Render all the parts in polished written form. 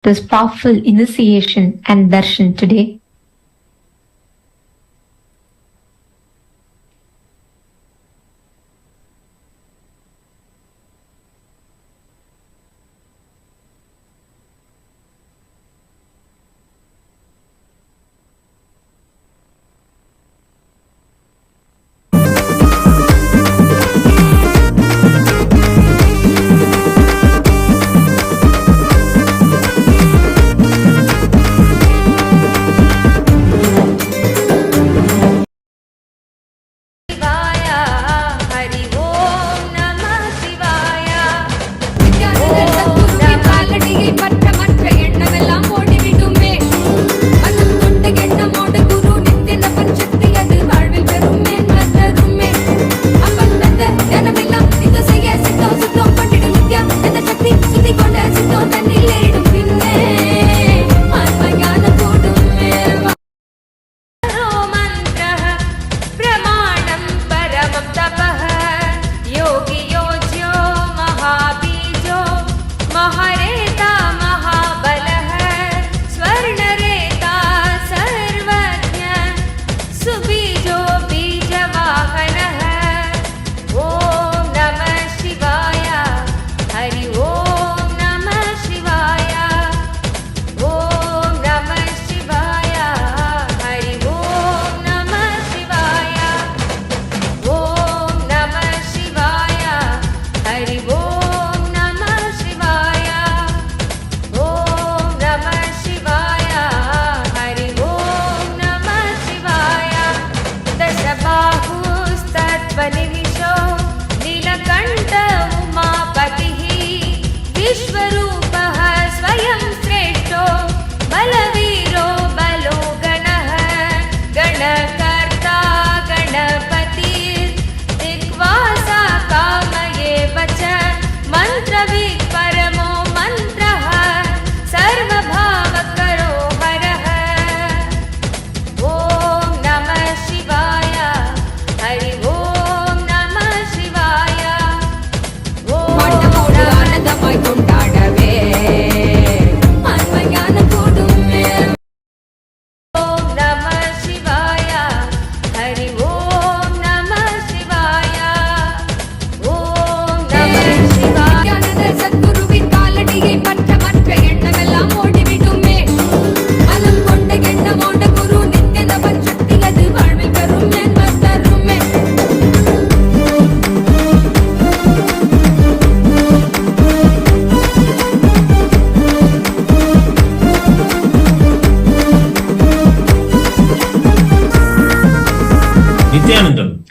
this powerful initiation and darshan today.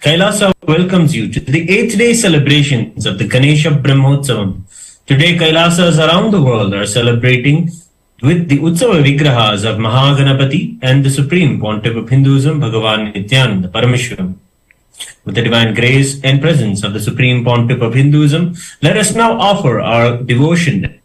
Kailasa welcomes you to the 8th day celebrations of the Ganesha Brahmotsavam. Today, Kailasas around the world are celebrating with the Utsava Vigrahas of Mahaganapati and the Supreme Pontiff of Hinduism, Bhagavan Nityananda Parameshwaram. With the divine grace and presence of the Supreme Pontiff of Hinduism, let us now offer our devotion.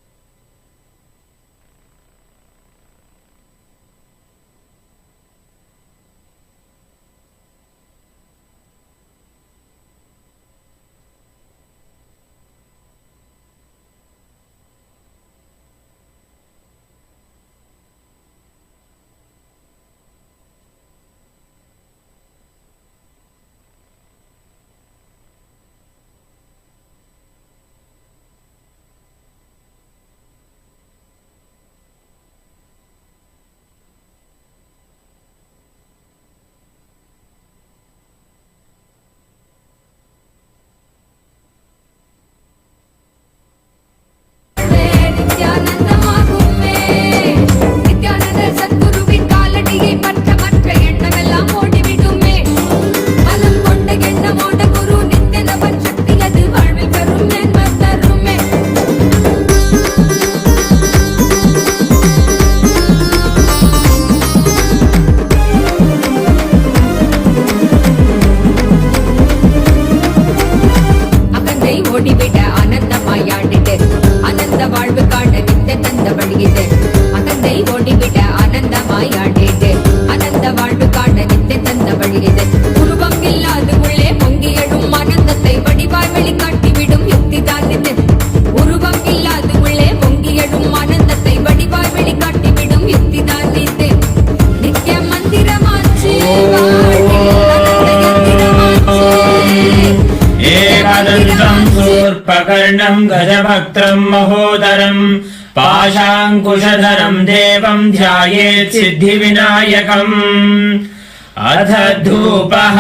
वक्रतुण्डम् गजवक्त्रम् महोदरम् पाशाङ्कुशधरम् देवम् ध्यायेत् सिद्धिविनायकम्। अथ धूपः।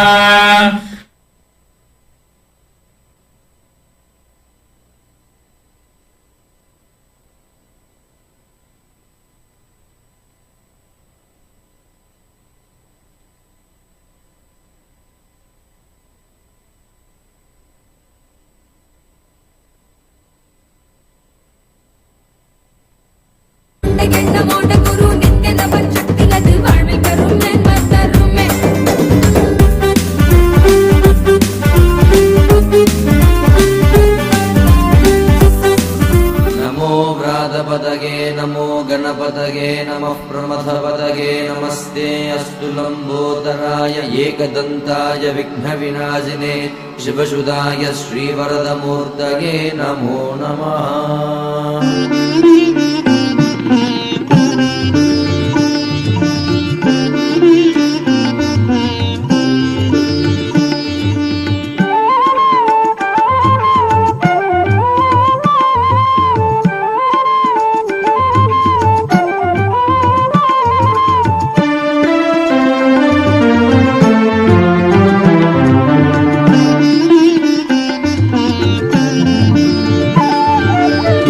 नमो गणपतये नमः प्रमथपतये नमस्ते अस्तु लम्बोदराय एकदन्ताय विघ्नविनाशिने शिवसुताय श्रीवरदमूर्तये नमो नमः।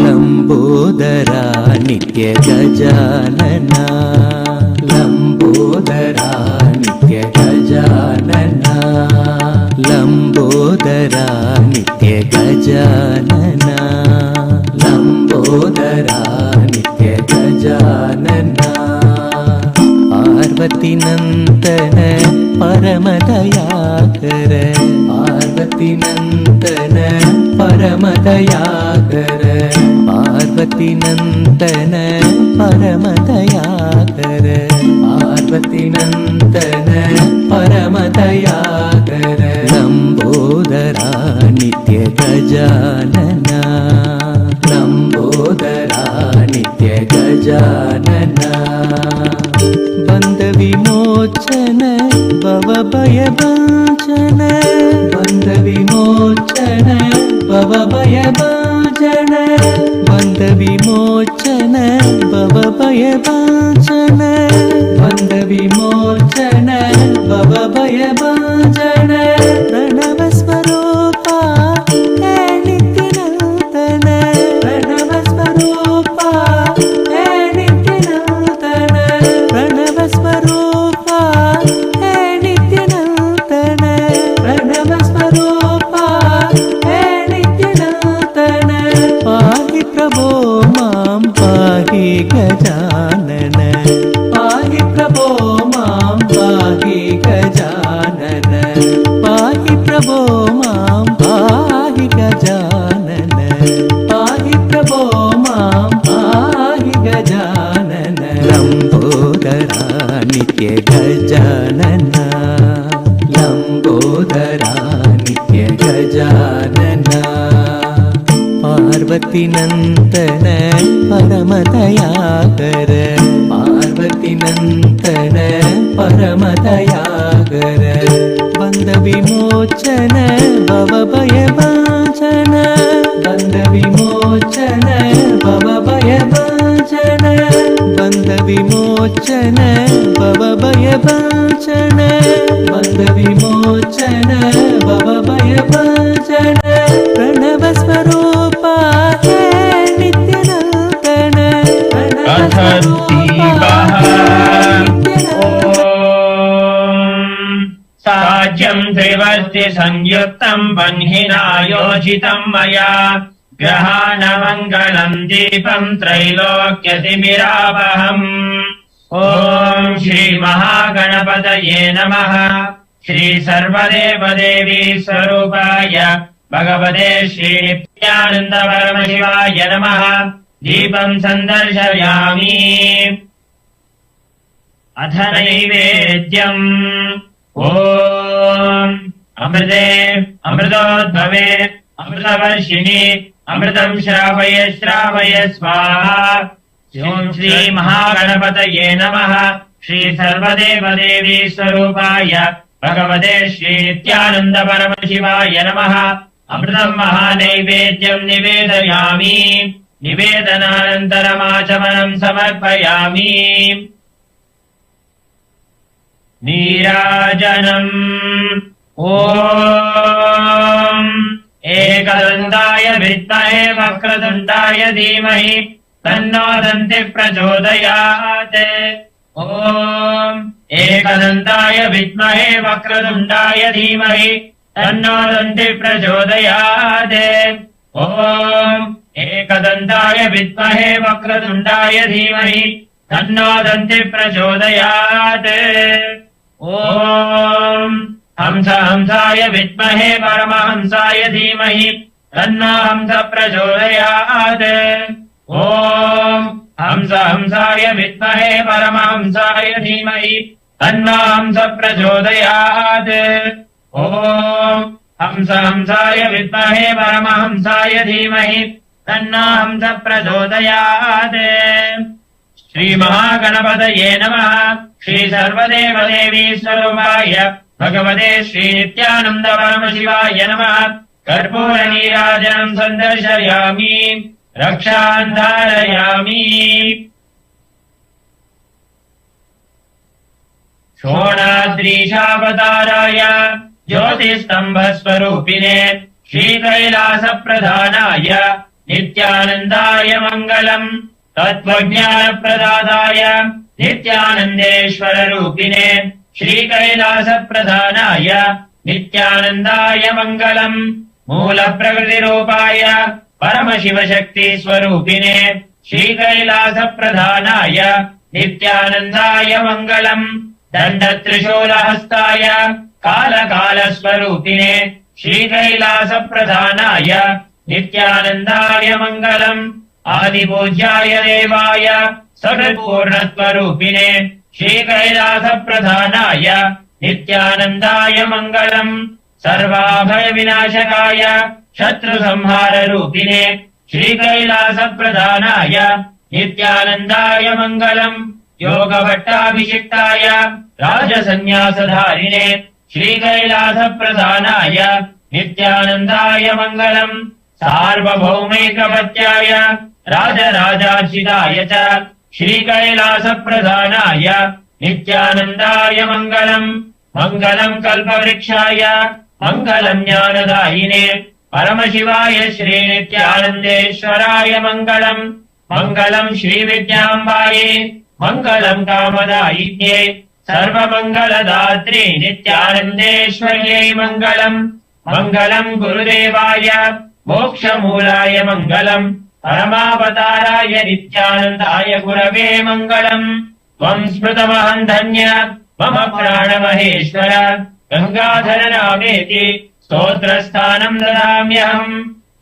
लंबोदरा नित्य गजानना लंबोदरा नित्य गजानना लंबोदरा नित्य गजानना लंबोदरा नित्य गजानना पार्वती नंदन परमदयाकर पार्वती नंदन परमदयाकर पार्वती नंदन परमदयाकर पार्वती नंदन परमदयाकर लंबोदरा नित्य गजानना लंबोदरा नित्य गजानना बंद विमोचन भवभयभञ्जन बंद विमोचन भवभयभञ्जन बंद विमोचन भवभयभञ्जन बंद विमोचन भवभयभञ्जन प्रणव स्वरूपा हे नित्यनूतन प्रणव स्वरूपा हे नित्यनूतन प्रणव स्वरूपा हे नित्यनूतन प्रणव स्वरूपा हे नित्यनूतन पाहि प्रभो मां पाहि गजानन पाहि प्रभो मां पाहि गजानन पाहि प्रभो मां पाहि गजानन पाहि प्रभो मां पाहि गजानन लंबोदरा नित्य गजानना लंबोदरा नित्य गजानना पार्वती नंदन परमदयाकर पार्वती नंदन परमदयाकर बंद विमोचन भवभयभञ्जन बंद विमोचन भवभयभञ्जन बंद विमोचन भवभयभञ्जन बंद विमोचन भवभयभञ्जन प्रणव स्वरूपा हे नित्यनूतन अथ दीपः। साज्यं त्रिवर्ति संयुक्तं बह्निना योजितं मया ग्रहाणमङ्गलं दीपं त्रैलोक्यतिमिरावहम्। ॐ श्री महागणपतये नमः। श्री सर्वदेवदेवी स्वरूपाय भगवते श्री नित्यानंद परमशिवाय नमः। दीपं सन्दर्शयामि। अथ नैवेद्यम्। ॐ अमृते अमृतोद्भवे अमृतवर्षिणि अमृतं श्रावय श्रावय स्वाहा। ॐ श्री महागणपतये नमः। श्री सर्वदेवदेवी स्वरूपाय भगवते श्री नित्यानंद परमशिवाय नमः। अमृतम् महानैवेद्यम् निवेदयामि निवेदनानन्तरमाचमनम् समर्पयामि नीराजनम् ॐ एकदन्ताय विद्महे वक्रतुण्डाय धीमहि तन्नो दन्तिः प्रचोदयात् ॐ एकदन्ताय विद्महे वक्रतुण्डाय धीमहि तन्नो दन्तिः प्रचोदयात् ॐ एकदन्ताय विद्महे वक्रतुण्डाय धीमहि तन्नो दन्तिः प्रचोदयात् ॐ हंस हंसाय विद्महे परमहंसाय धीमहि तन्नो हंस प्रचोदयात् ॐ हंस हंसाय विद्महे परमहंसाय धीमहि तन्नो हंस प्रचोदयात् ॐ हंस हंसाय विद्महे परमहंसाय धीमहि तन्नो हंस प्रचोदयात् श्री महागणपतये नमः श्री सर्वदेवदेवी स्वरूपाय भगवते श्री नित्यानंद परमशिवाय नमः कर्पूर नीराजनं सन्दर्शयामि रक्षान् धारयामि शोणाद्रीशावताराय ज्योतिस्तम्भस्वरूपिणे श्रीकैलासप्रधानाय नित्यानन्दाय मङ्गलम् तत्त्वज्ञानप्रदाताय नित्यानन्देश्वररूपिणे श्रीकैलासप्रधानाय नित्यानन्दाय मङ्गलम् मूलप्रकृतिरूपाय परमशिवशक्तिस्वरूपिणे श्रीकैलासप्रधानाय नित्यानन्दाय मङ्गलम् दण्डत्रिशूलहस्ताय कालकालस्वरूपिणे श्रीकैलासप्रधानाय नित्यानन्दाय मङ्गलम् आदिपूज्याय देवाय सकृत्पूर्णत्वरूपिणे श्रीकैलासप्रधानाय नित्यानन्दाय मङ्गलम् सर्वाभयविनाशकाय शत्रुसंहाररूपिणे श्रीकैलासप्रधानाय नित्यानन्दाय मङ्गलम् योगभट्टाभिषिक्ताय राजसन्न्यासधारिणे श्रीकैलासप्रधानाय नित्यानन्दाय मङ्गलम् सार्वभौमैकपत्याय राजराजार्चिताय च श्रीकैलासप्रधानाय नित्यानन्दाय मङ्गलम् मङ्गलम् कल्पवृक्षाय मङ्गलम् ज्ञानदायिने परमशिवाय श्रीनित्यानन्देश्वराय मङ्गलम् मङ्गलम् श्रीविद्याम्बायै मङ्गलम् कामदायिन्ये सर्वमङ्गलदात्रे नित्यानन्देश्वर्यै मङ्गलम् मङ्गलम् गुरुदेवाय मोक्षमूलाय मङ्गलम् परमावताराय नित्यानन्दाय गुरवे मङ्गलम् त्वम् स्मृतमहम् धन्य मम प्राणमहेश्वर गङ्गाधर नामेति स्तोत्रस्थानम् ददाम्यहम्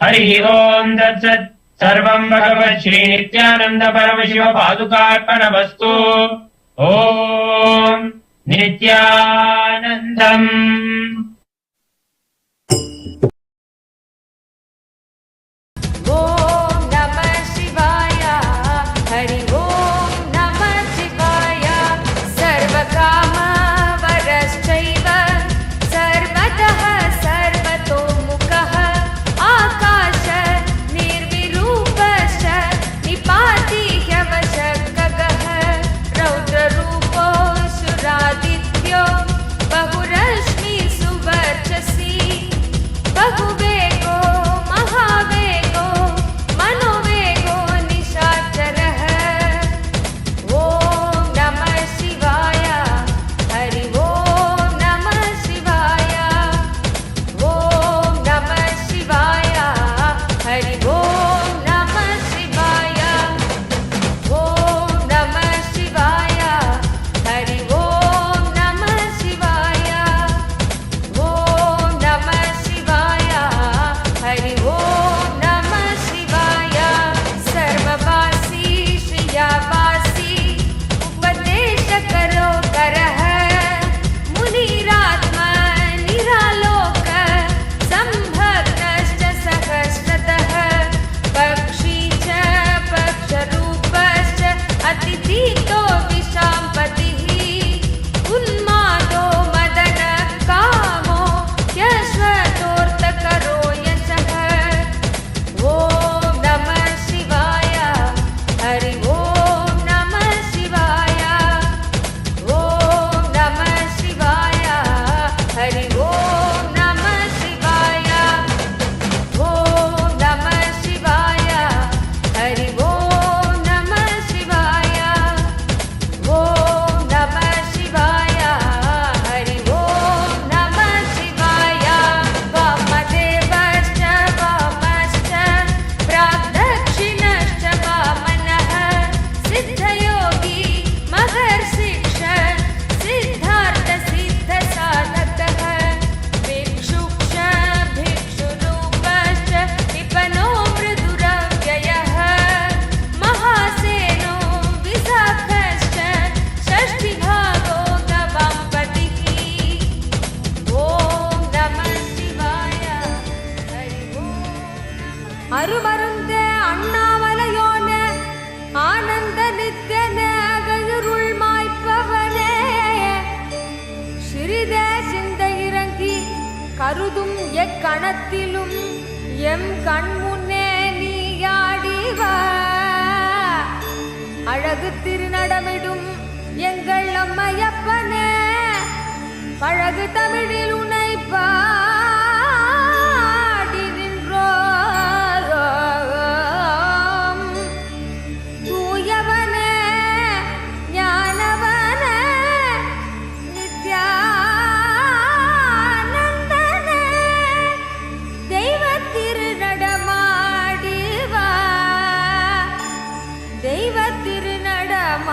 हरिः ओम् तत्सत् सर्वम् भगवत् श्रीनित्यानन्द परमशिव पादुकार्पणमस्तु ॐ नित्यानन्दम् बहुरश्मि सुव எக்கணத்திலும் எம் கண்முன்னே நீயாடிவா அழகு திருநடமிடும் எங்கள் அம்மையப்பனே பழகு தமிழில் உனை பாடி நின்றோம் தூயவனே ஞானவனே நித்யானந்தனே தெய்வ திருநடமாடிவா தெய்வ திருநடமாடிவா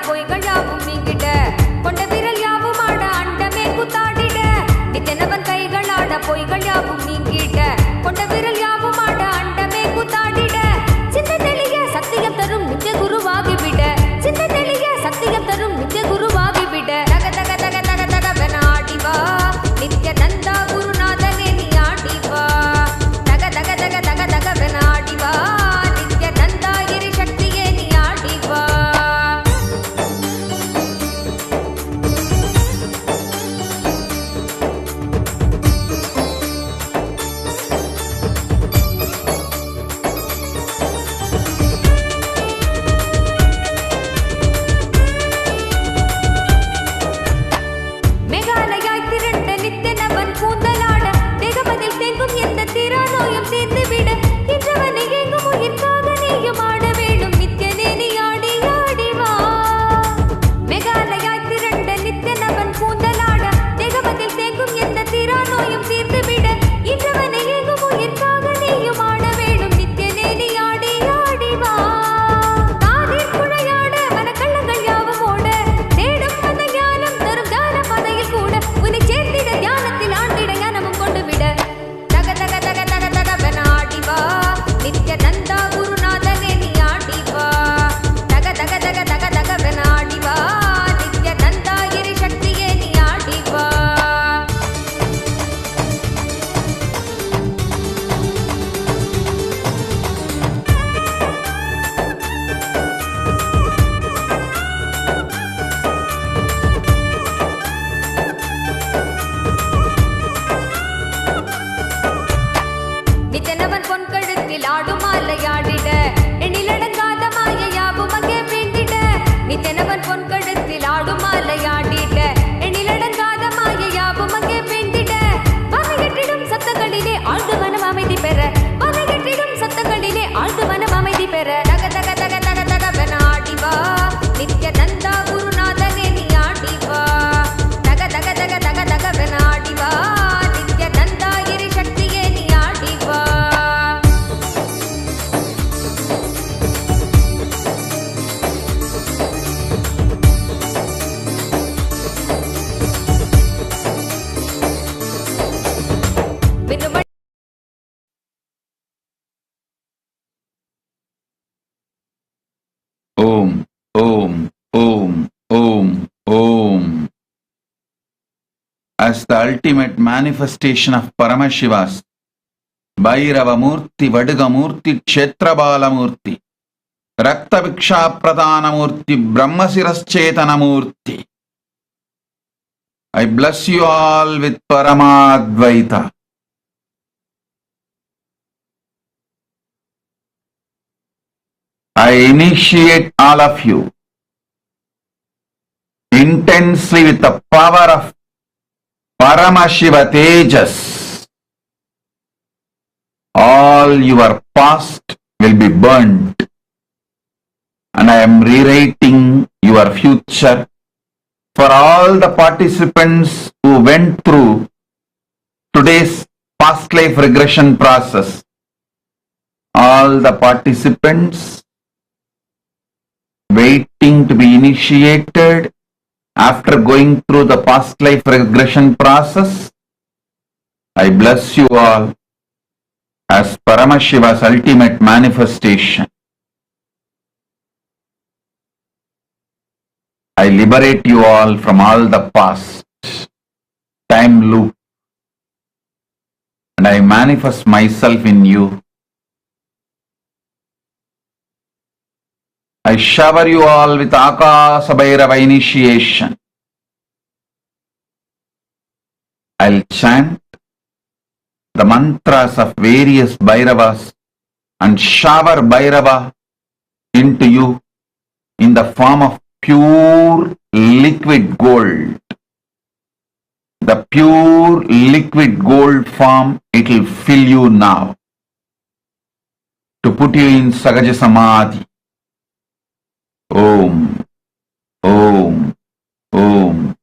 பொய்கள் யாவும் நீங்கிட கொண்ட விரல் யாவும் ஆட அண்டமே கூத்தாடிட நித்தனவன் கைகளாட பொய்கள் யாவும் நீங்கிட கொண்ட விரல் யாவும் ஆட அண்டமே கூத்தாடிட சிந்த தெளிய சத்தியம் தரும் நித்திய குருவாகிவிட சிந்த தெளிய சத்தியம் தரும் நித்திய குருவாகிவிட தக தக தக தக தகவென ஆடிவா நித்ய நந்தா குருநாதனே நீ ஆடிவா தக தக தக தக தகவென ஆடிவா நித்ய நந்தா கிரி சக்தியே நீ ஆடிவா மேகாலயாய் திரண்ட நித்தனவன் கூந்தலாட தேகமதில் தேங்கும் எந்த தீரா நோயும் தீர்ந்துவிட இன்றவனை எங்கும் உயிர்க்காக நீயும் ஆட வேண்டும் நித்யனே நீ ஆடி ஆடிவா மேகாலயாய் திரண்ட நித்தனவன் கூந்தலாட தேகமதில் தேங்கும் எந்த தீரா நோயும் தீர்ந்துவிட இன்றவனை எங்கும் உயிர்க்காக நீயும் ஆட வேண்டும் நித்யனே நீ ஆடி ஆடிவா காதில் குழையாட மனக்கள்ளங்கள் யாவும் ஓட தேடும் மத ஞானம் தரும் ஞான பதையில் கூட உன்னை சேர்ந்திட ஞானத்தில் ஆண்டிட ஞானமும் கொண்டு விட தக தக தக தக தகவென ஆடிவா நித்ய நந்தா குருநாதனே நீ ஆடிவா தக தக தக தக தகவென ஆடிவா நித்ய நந்தா கிரி சக்தியே நீ ஆடிவா நித்தனவன் பொன் கழுத்தில் ஆடும் மாலையாடிட எண்ணிலடங்காத மாயையாவும் அங்கே வேண்டிட நித்தனவன் பொன் கழுத்தில் ஆடும் மாலையாடிட எண்ணிலடங்காத மாயையாவும் அங்கே வேண்டிட வகையற்றிடும் சத்தங்களிலே ஆழ்ந்து மனம் அமைதி பெற வகையற்றிடும் சத்தங்களிலே ஆழ்ந்து மனம் அமைதி பெற தக தக தக தக தகவென ஆடிவா நித்ய நந்தா குருநாதனே நீ ஆடிவா தக தக தக தக தகவென ஆடிவா நித்ய நந்தா கிரி சக்தியே நீ ஆடிவா விண்ணுமணி Om, Om, Om, Om, Om. As the ultimate manifestation of Paramashiva's Bhairavamurti, Vadigamurti, Kshetrabalamurti, Raktaviksha Pradhanamurti, Brahmasiraschetanamurti, I bless you all with Paramadvaita. I initiate all of you intensely with the power of Paramashiva Tejas. All your past will be burnt, and I am rewriting your future for all the participants who went through today's past life regression process. All the participants waiting to be initiated after going through the past life regression process, I bless you all as Paramashiva's ultimate manifestation. I liberate you all from all the past time loop, and I manifest myself in you. I shower you all with Akasa Bhairava initiation. I'll chant the mantras of various Bhairavas and shower Bhairava into you in the form of pure liquid gold. The pure liquid gold form, it will fill you now to put you in Sagaja Samadhi. Om, Om, Om.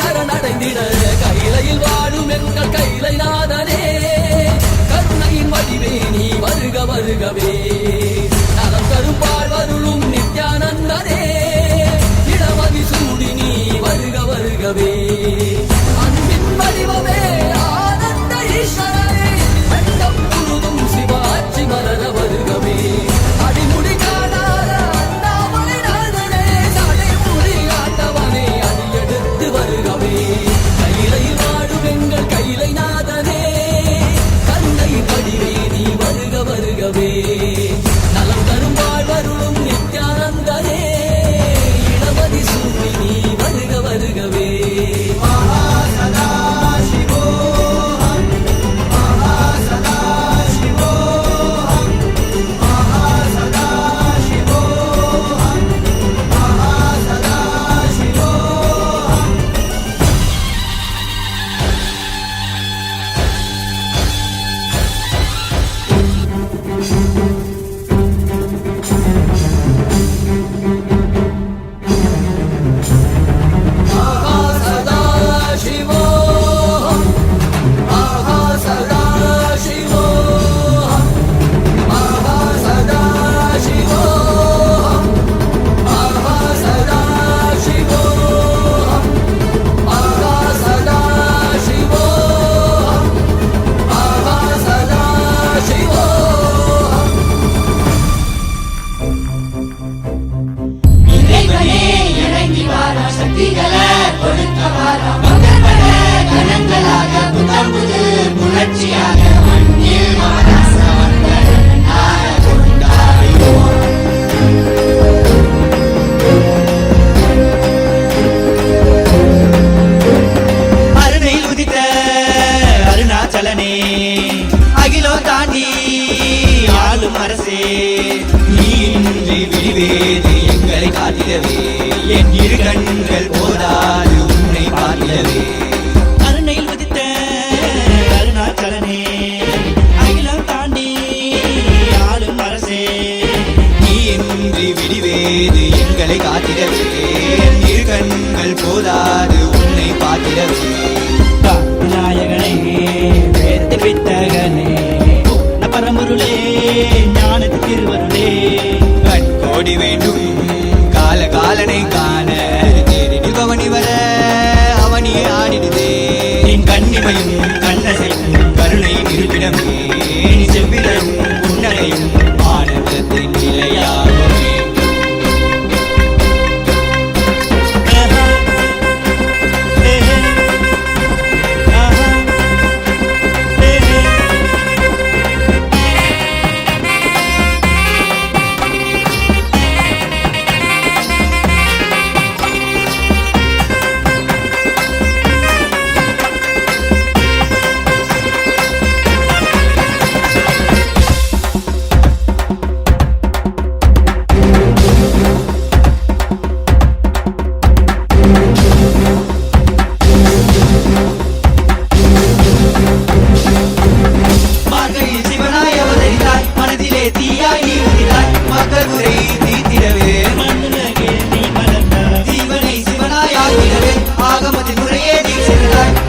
சரணடைந்திட கையிலையில் வாழும் எங்கள் கையிலை நாதனே கருணையின் வடிவே நீ வருக வருகவே நலம் தரும் வாழ்வருளும் நித்யானந்தனே இடமதி சூடி நீ வருக வருகவே அன்பின் வடிவமே ஆனந்த ஈஸ்வரனே அண்டம் முழுதும் சிவாட்சி மலர வருகவே அடிமுடி காணாத அண்ணாமலை நாதனே சடைமுடி ஆண்டவனே அடியெடுத்து வருகவே கையிலையில் வாழும் எங்கள் கையிலை நாதனே கருணை வடிவே நீ வருக வருகவே நலம் தரும் வாழ்வருளும் நித்யானந்தனே இடமதி சூடி நீ வருக வருகவே அகிலோ தாண்டி ஆளும் அரசே நீ இன்றி விடுவேது எங்களை காத்திடவே என் இரு கண்கள் போதாது உன்னை பார்த்திடவே அருணையில் உதித்த அருணாச்சலனே அகிலம் தாண்டி ஆளும் அரசே நீ இன்றி விடுவேது எங்களை காத்திடவே என் இரு கண்கள் போதாது உன்னை பார்த்திடவே நாயகனே வேதத்தில் வித்தகனே பரமருளே ஞானத்து திருவருளே கண்கோடி வேண்டும் கால காலனை காண தேரில் பவனி வர அவனியே ஆடிடுதே என் கண்ணிமையும் கண்ணசையும் கருணை இருப்பிடமே செவ்விலும் உன்னரையும் ஆனந்தத்தின் நிலையாகவே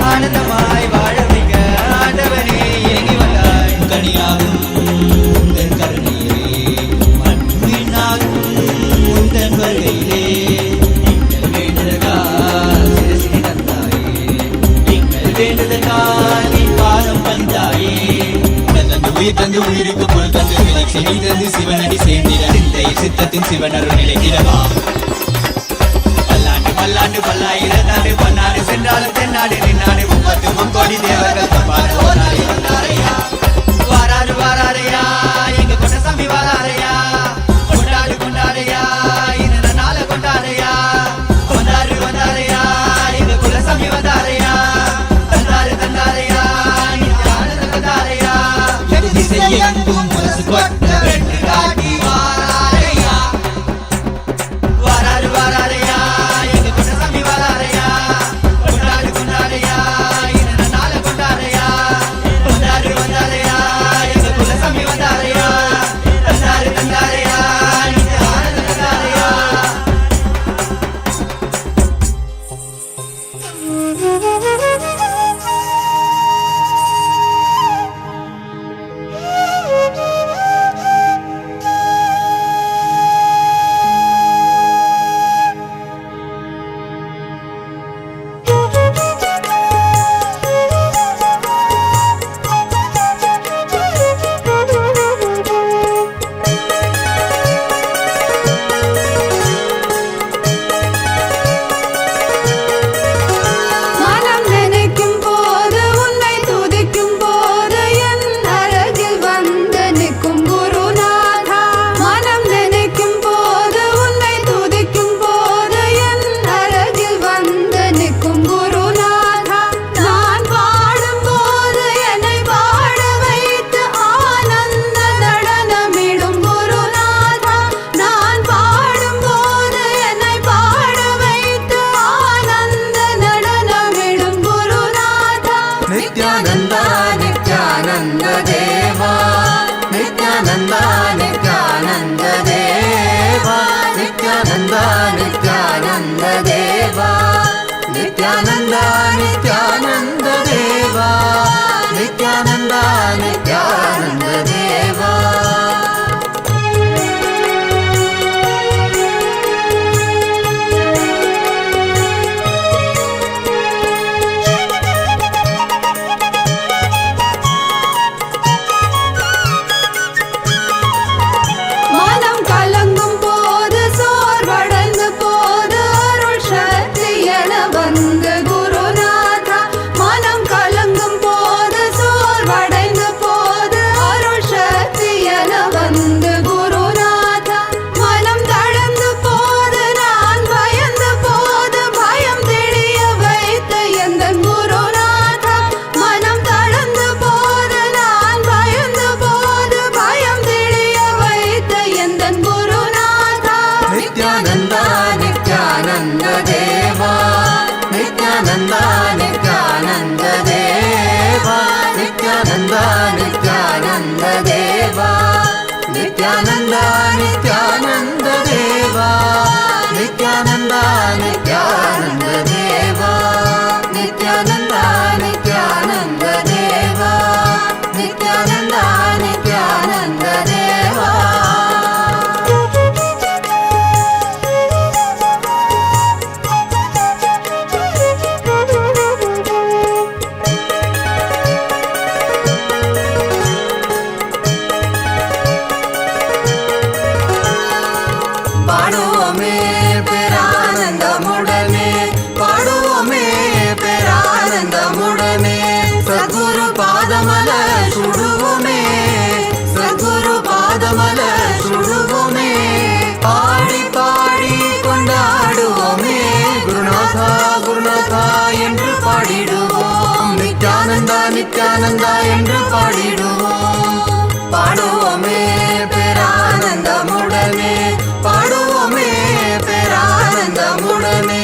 ஆனந்தமாய் வாழ வைக்க ஆண்டவனே ஏங்கி வந்தாய் கனியாகும் உந்தன் கருணையிலே மண்ணுயினாகும் உந்தன் வருகையிலே எங்கள் வேண்டுதற்கால் சிரசினை தந்தாயே எங்கள் வேண்டுதற்கால் நீ பாதம் பந்தாயே தந்து உயிர் தந்து உயிருக்கு பொருள் தந்து விலட்சி நீ தந்து சிவனடி சேர்ந்திட சித்தத்தின் சிவன் அருள் நிலைத்திடவா பல்லாண்டு பல்லாயிரத்தாண்டு பன்னாடு சென்றாலும் தென்னாடு நின்னாடு 30 தேவர்கள் தப்பாடு வாராரு வாராரையா எங்க கொண்டசாமி வாராரையா கொண்டாடு கொண்டாடையா இந்த நாள கொண்டாடையா வந்தாரு வந்தாரையா எங்க குலசாமி வந்தாரையா தந்தாரு தந்தாரையா வந்தாரையா திசையெங்கும் முரசு கொட்ட வெட்டு காட்டி வாராரையா வாராரு வாராரையா கொண்டாடு नित्यानंद देवा नित्यानंद नित्यानंद देवा नित्यानंद नित्यानंद देवा नित्यानंद नित्यानंद देवा नित्यानंद नित्यानंद देवा नित्यानंद नित्यानंद देवा பாடுவோமே பேரானந்தமுடனே பாடுவோமே பேரானந்தமுடனே சத்குரு பாதமல சுடுவோமே சத்குரு பாதமல சுடுவோமே பாடி பாடி கொண்டாடுவோமே குருநாதா குருநாதா என்று பாடிடுவோம் நித்யானந்தா நித்யானந்தா என்று பாடிடுவோம் பாடுவோமே பேரானந்தமுடனே பாடுவோமே பேரானந்தமுடனே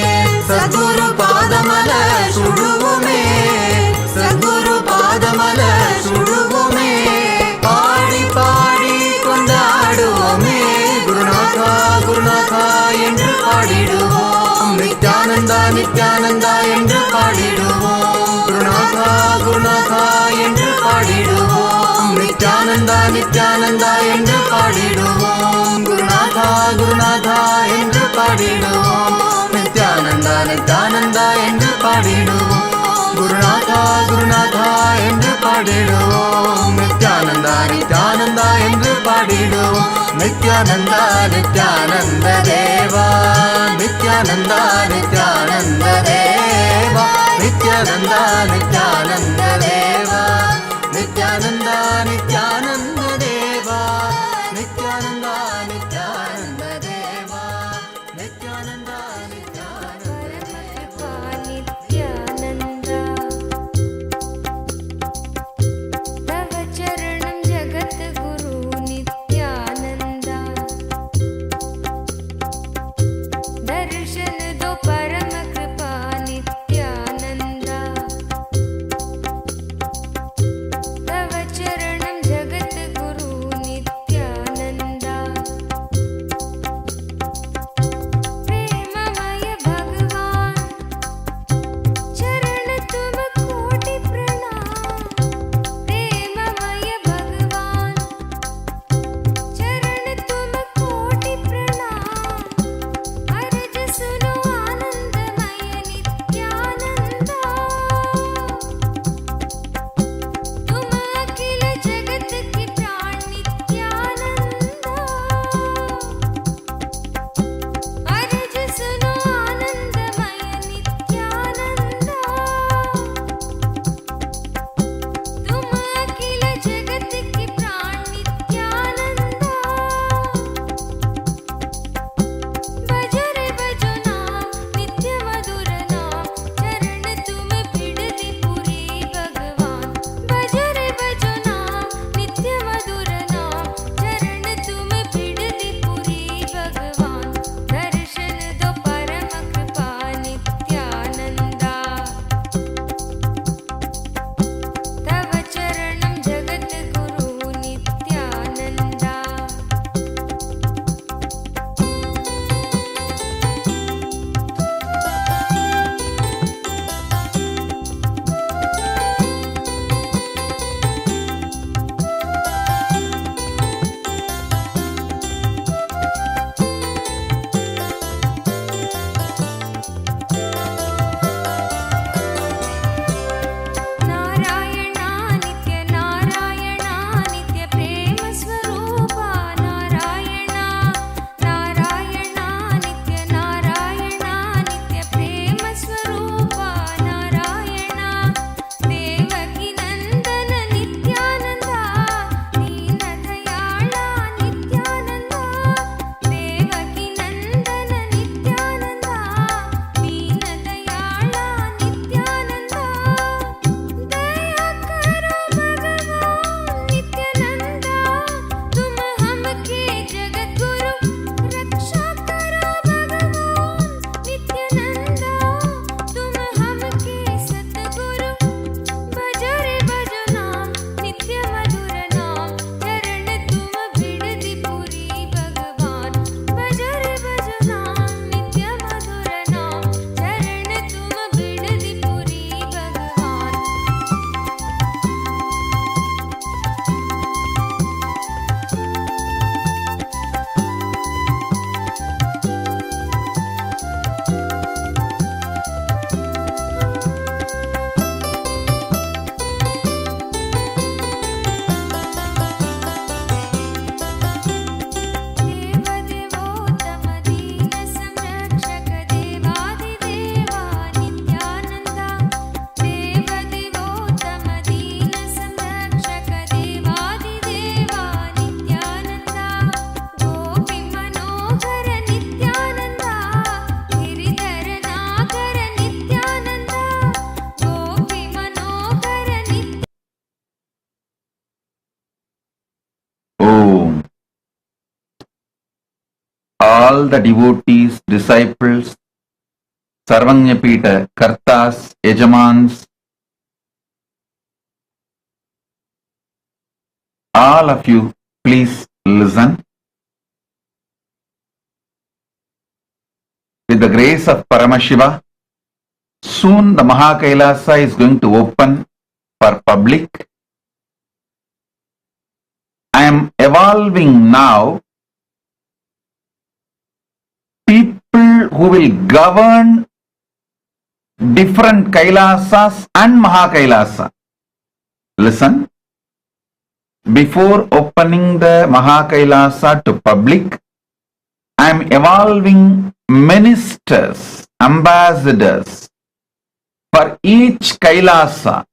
சத்குரு பாதமல சுடுவோமே சத்குரு பாதமல சுடுவோமே பாடி பாடி கொண்டாடுவோமே குருநாதா குருநாதா என்று பாடிடுவோம் நித்யானந்தா நித்யானந்தா என்று பாடிடுவோம் குருநாதா குருநாதா என்று பாடிடுவோம் நித்யானந்தா நித்யானந்தா என்று பாடிடுவோம் குருநாதா குருநாதா என்று பாடிடுவோம் நித்யானந்தா நித்யானந்தா என்று பாடிடுவோம் குருநாதா குருநாதா என்று பாடிடுவோம் நித்யானந்தா நித்யானந்தா என்று பாடிடுவோம் நித்யானந்தா நித்யானந்த தேவா நித்யானந்தா நித்யானந்த தேவா நித்யானந்தா நித்யானந்த தேவா நித்யானந்தா நித்யானந்த தேவா நித்யானந்தா நித்யானந்த தேவா நித்யானந்தா परमकृपा नित्यानन्दा तव चरणं जगद्गुरु नित्यानन्दा दर्शन दो परमकृपा Nityananda all the devotees, disciples, Sarvanyapita, Kartas, Yajamans, all of you, please listen. With the grace of Paramashiva, soon the Kailasa is going to open for public. I am evolving now people who will govern different Kailasas and Kailasa. Listen, before opening the Kailasa to public, I am evolving ministers, ambassadors for each Kailasa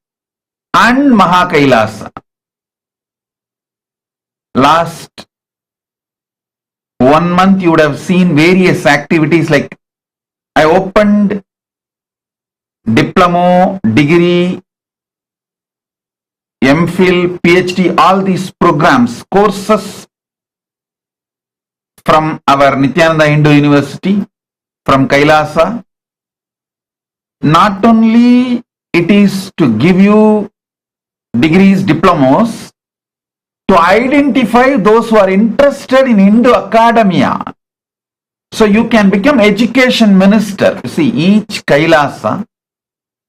and Kailasa. Last 1 month you would have seen various activities like I opened diploma, degree, MPhil, PhD, all these programs, courses from our Nityananda Hindu University, from Kailasa. Not only it is to give you degrees, diplomas, to identify those who are interested in Hindu academia. So you can become education minister. See, each Kailasa,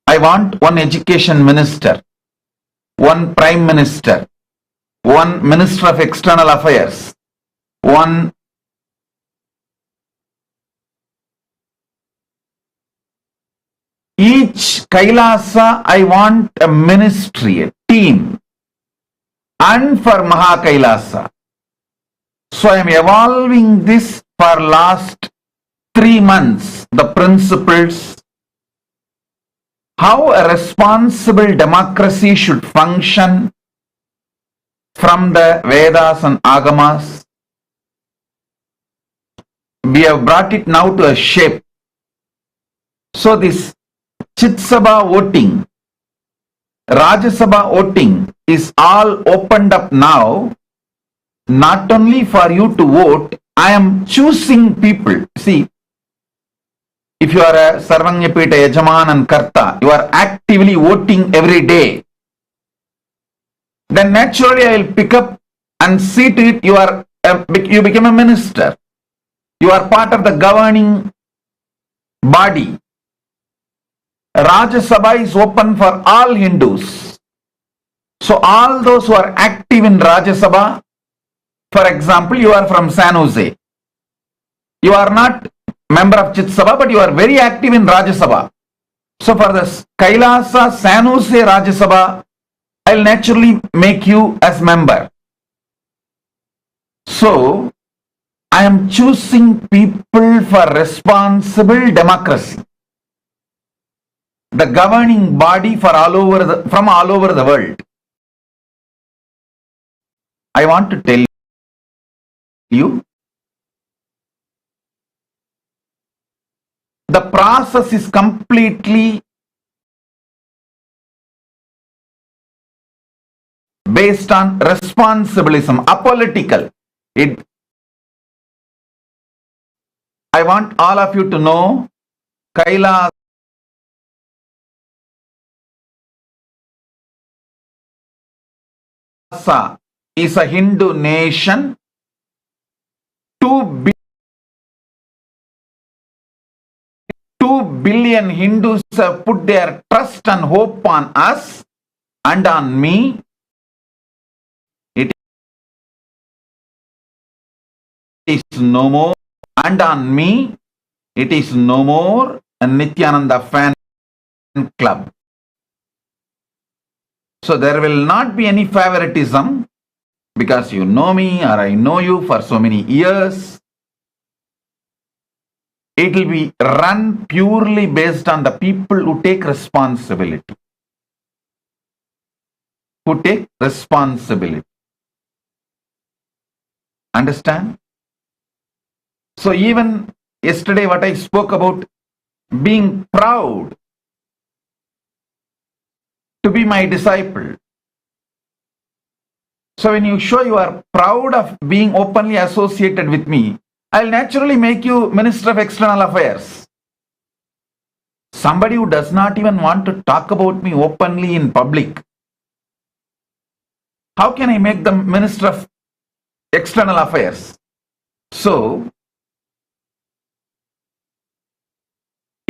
I want one education minister, one prime minister, one minister of external affairs, one each Kailasa, I want a ministry, a team, and for Kailasa. So I am evolving this for last 3 months, the principles, how a responsible democracy should function from the Vedas and Agamas. We have brought it now to a shape. So this Chitsabha voting, Rajya Sabha voting is all opened up now. Not only for you to vote, I am choosing people. See, if you are a Sarvanyapita, Yajaman and Karta, you are actively voting every day. Then naturally I will pick up and see to it you become a minister. You are part of the governing body. Rajya Sabha is open for all Hindus. So all those who are active in Rajya Sabha, for example, you are from San Jose. You are not member of Chit Sabha, but you are very active in Rajya Sabha. So for the Kailasa San Jose Rajya Sabha, I will naturally make you as member. So I am choosing people for responsible democracy. The governing body for from all over the world. I want to tell you, the process is completely based on responsibilism, apolitical. I want all of you to know, Kailasa is a Hindu nation. 2 billion Hindus have put their trust and hope on us and on me. It is no more, and on me, it is no more a Nityananda fan club. So there will not be any favoritism because you know me or I know you for so many years. It will be run purely based on the people who take responsibility. Who take responsibility. Understand? So even yesterday what I spoke about being proud to be my disciple. So when you show you are proud of being openly associated with me, I'll naturally make you Minister of External Affairs. Somebody who does not even want to talk about me openly in public, how can I make them Minister of External Affairs? So,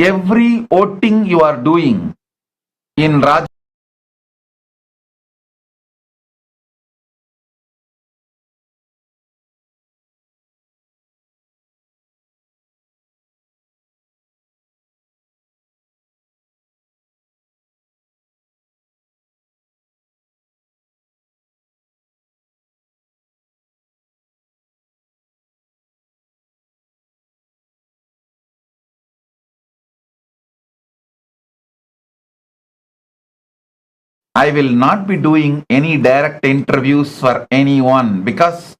every voting you are doing in Raj I will not be doing any direct interviews for anyone because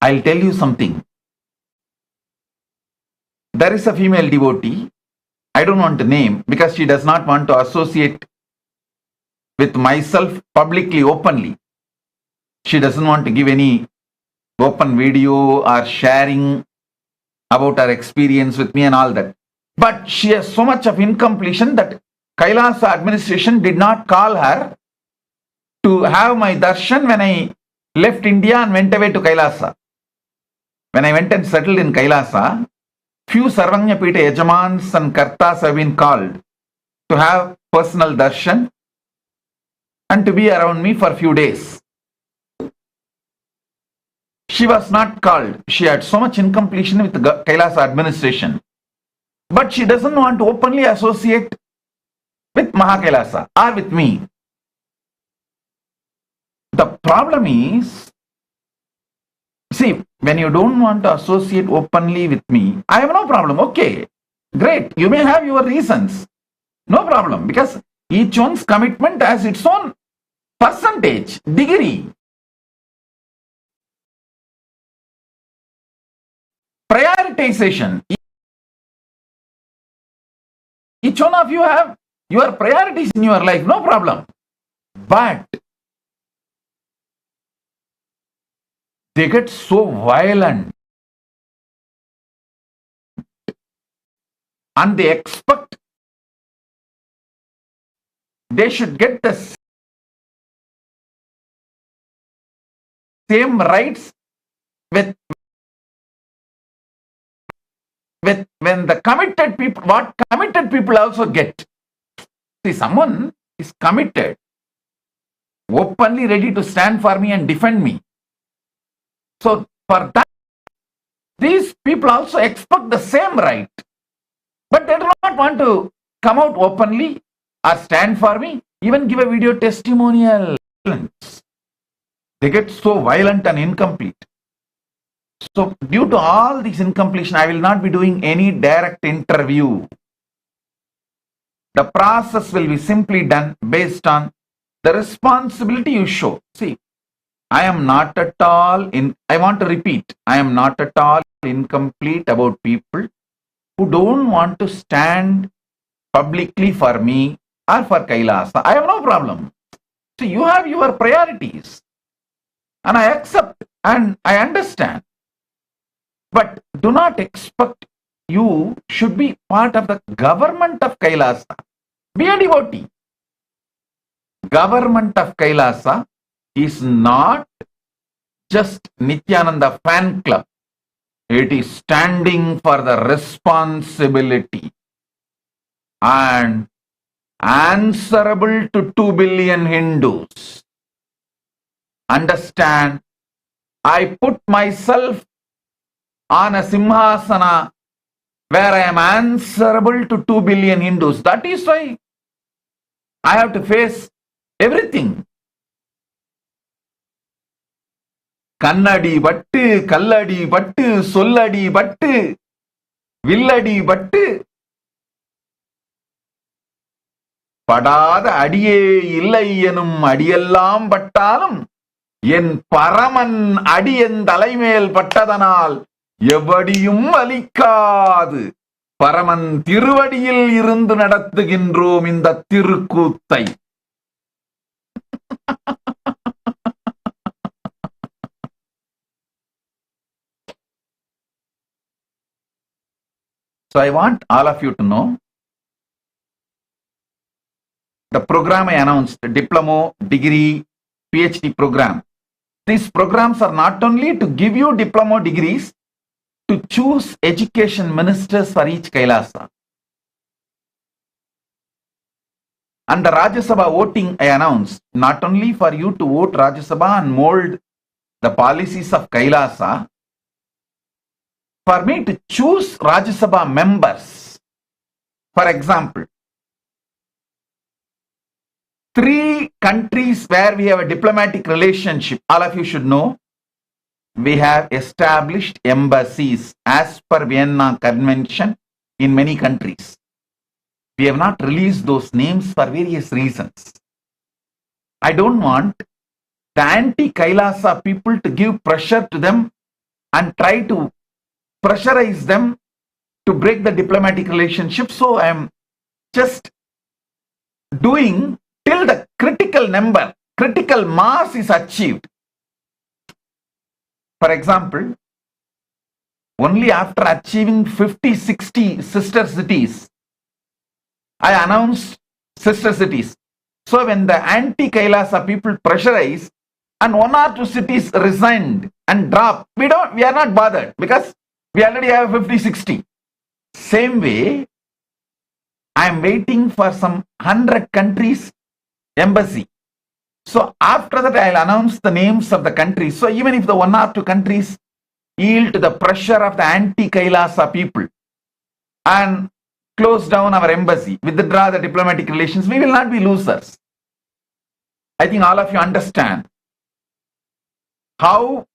I'll tell you something. There is a female devotee, I don't want to name because she does not want to associate with myself publicly, openly. She doesn't want to give any open video or sharing about her experience with me and all that. But she has so much of incompletion that Kailasa administration did not call her to have my darshan when I left India and went away to Kailasa. When I went and settled in Kailasa, few Sarvanya Pita Yajamans and Kartas have been called to have personal darshan and to be around me for a few days. She was not called. She had so much incompletion with the Kailasa administration. But she doesn't want to openly associate with Mahakailasa or with me. The problem is, see, when you don't want to associate openly with me, I have no problem. Okay, great. You may have your reasons. No problem, because each one's commitment has its own percentage, degree. Prioritization. Each one of you have your priorities in your life, no problem. But they get so violent and they expect they should get the same rights with when the committed people, what committed people also get. See, someone is committed, openly ready to stand for me and defend me. So for that, these people also expect the same right. But they do not want to come out openly or stand for me, even give a video testimonial. They get so violent and incomplete. So due to all these incompletion, I will not be doing any direct interview. The process will be simply done based on the responsibility you show. See, I am not at all I want to repeat, I am not at all incomplete about people who don't want to stand publicly for me or for Kailasa. I have no problem. So you have your priorities and I accept and I understand. But do not expect you should be part of the government of Kailasa. Be a devotee. Government of Kailasa is not just Nityananda fan club. It is standing for the responsibility and answerable to 2 billion Hindus. Understand, I put myself on a simhasana where I am answerable to 2 billion Hindus. That is why I have to face everything. Kannadi battu, kalladi battu, solladi battu, villadi battu. படாத அடியே இல்லை எனும் அடியெல்லாம் பட்டாலும் என் பரமன் அடியன் தலைமேல் பட்டதனால் எவடியும் வலிக்காது. பரமன் திருவடியில் இருந்து நடத்துகின்றோம் இந்த திருக்கூத்தை. So I want all of you to know the program I announced, the diploma, degree, PhD program. These programs are not only to give you diploma degrees, to choose education ministers for each Kailasa. And the Rajya Sabha voting I announced, not only for you to vote Rajya Sabha and mold the policies of Kailasa, for me to choose Rajya Sabha members. For example, 3 countries where we have a diplomatic relationship, all of you should know, we have established embassies as per Vienna Convention in many countries. We have not released those names for various reasons. I don't want the anti-Kailasa people to give pressure to them and try to pressurize them to break the diplomatic relationship. So I am just doing till the critical number, critical mass is achieved. For example, only after achieving 50, 60 sister cities, I announced sister cities. So when the anti-Kailasa people pressurize and 1 or 2 cities resigned and dropped, we are not bothered because we already have 50, 60. Same way, I am waiting for some 100 countries embassy. So after that, I'll announce the names of the countries. So even if the 1 or 2 countries yield to the pressure of the anti-Kailasa people and close down our embassy, withdraw the diplomatic relations, we will not be losers. I think all of you understand how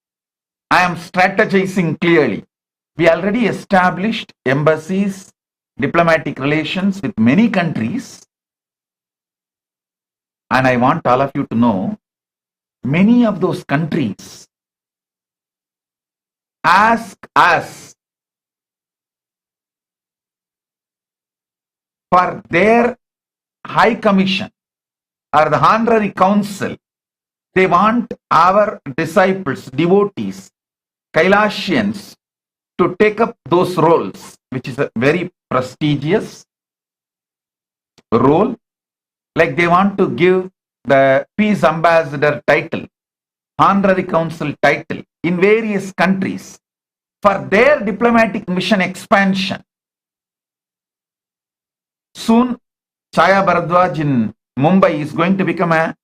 I am strategizing clearly. We already established embassies, diplomatic relations with many countries. And I want all of you to know, many of those countries ask us for their High Commission or the Honorary Council. They want our disciples, devotees, Kailasians to take up those roles, which is a very prestigious role. Like they want to give the Peace Ambassador title, Honorary Council title in various countries for their diplomatic mission expansion. Soon, Chaya Bharadwaj in Mumbai is going to become a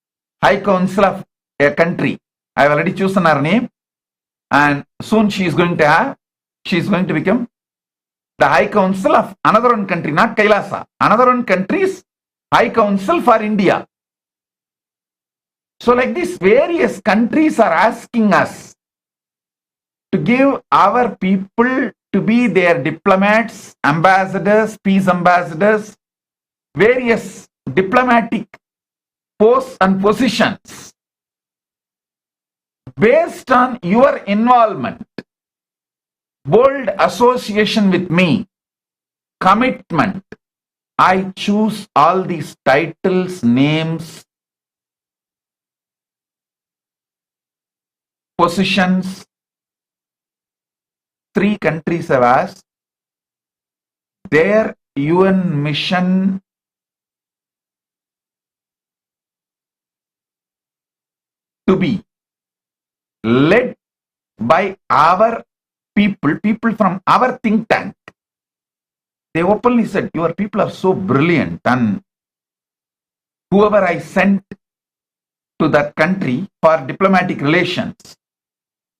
High Council of a country. I have already chosen her name, and soon she is going to become the High Council of another one country, not Kailasa, another one country's High Council for India. So like this, various countries are asking us to give our people to be their diplomats, ambassadors, peace ambassadors, various diplomatic posts and positions. Based on your involvement, bold association with me, commitment, I choose all these titles, names, positions. 3 countries have asked their UN mission to be led by our people from our think tank. They openly said, your people are so brilliant, and whoever I sent to that country for diplomatic relations,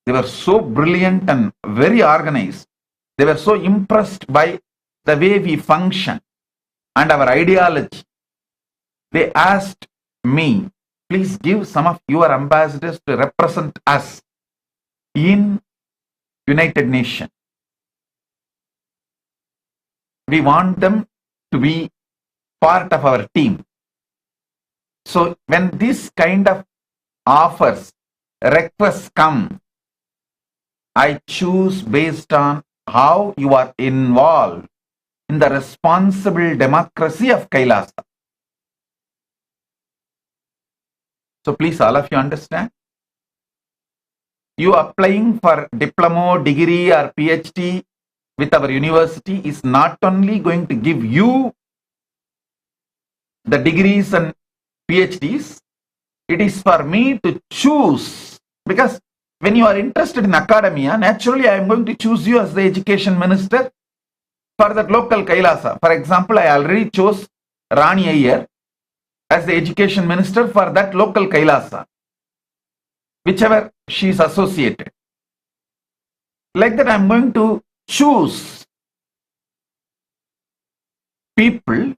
they were so brilliant and very organized. They were so impressed by the way we function and our ideology. They asked me, please give some of your ambassadors to represent us in United Nations. We want them to be part of our team. So when this kind of offers, requests come, I choose based on how you are involved in the responsible democracy of Kailasa. So please, all of you understand. You applying for diploma, degree or PhD with our university is not only going to give you the degrees and PhDs, it is for me to choose, because when you are interested in academia, naturally I am going to choose you as the education minister for that local Kailasa. For example, I already chose Rani Iyer as the education minister for that local Kailasa, whichever she is associated. Like that, I am going to choose people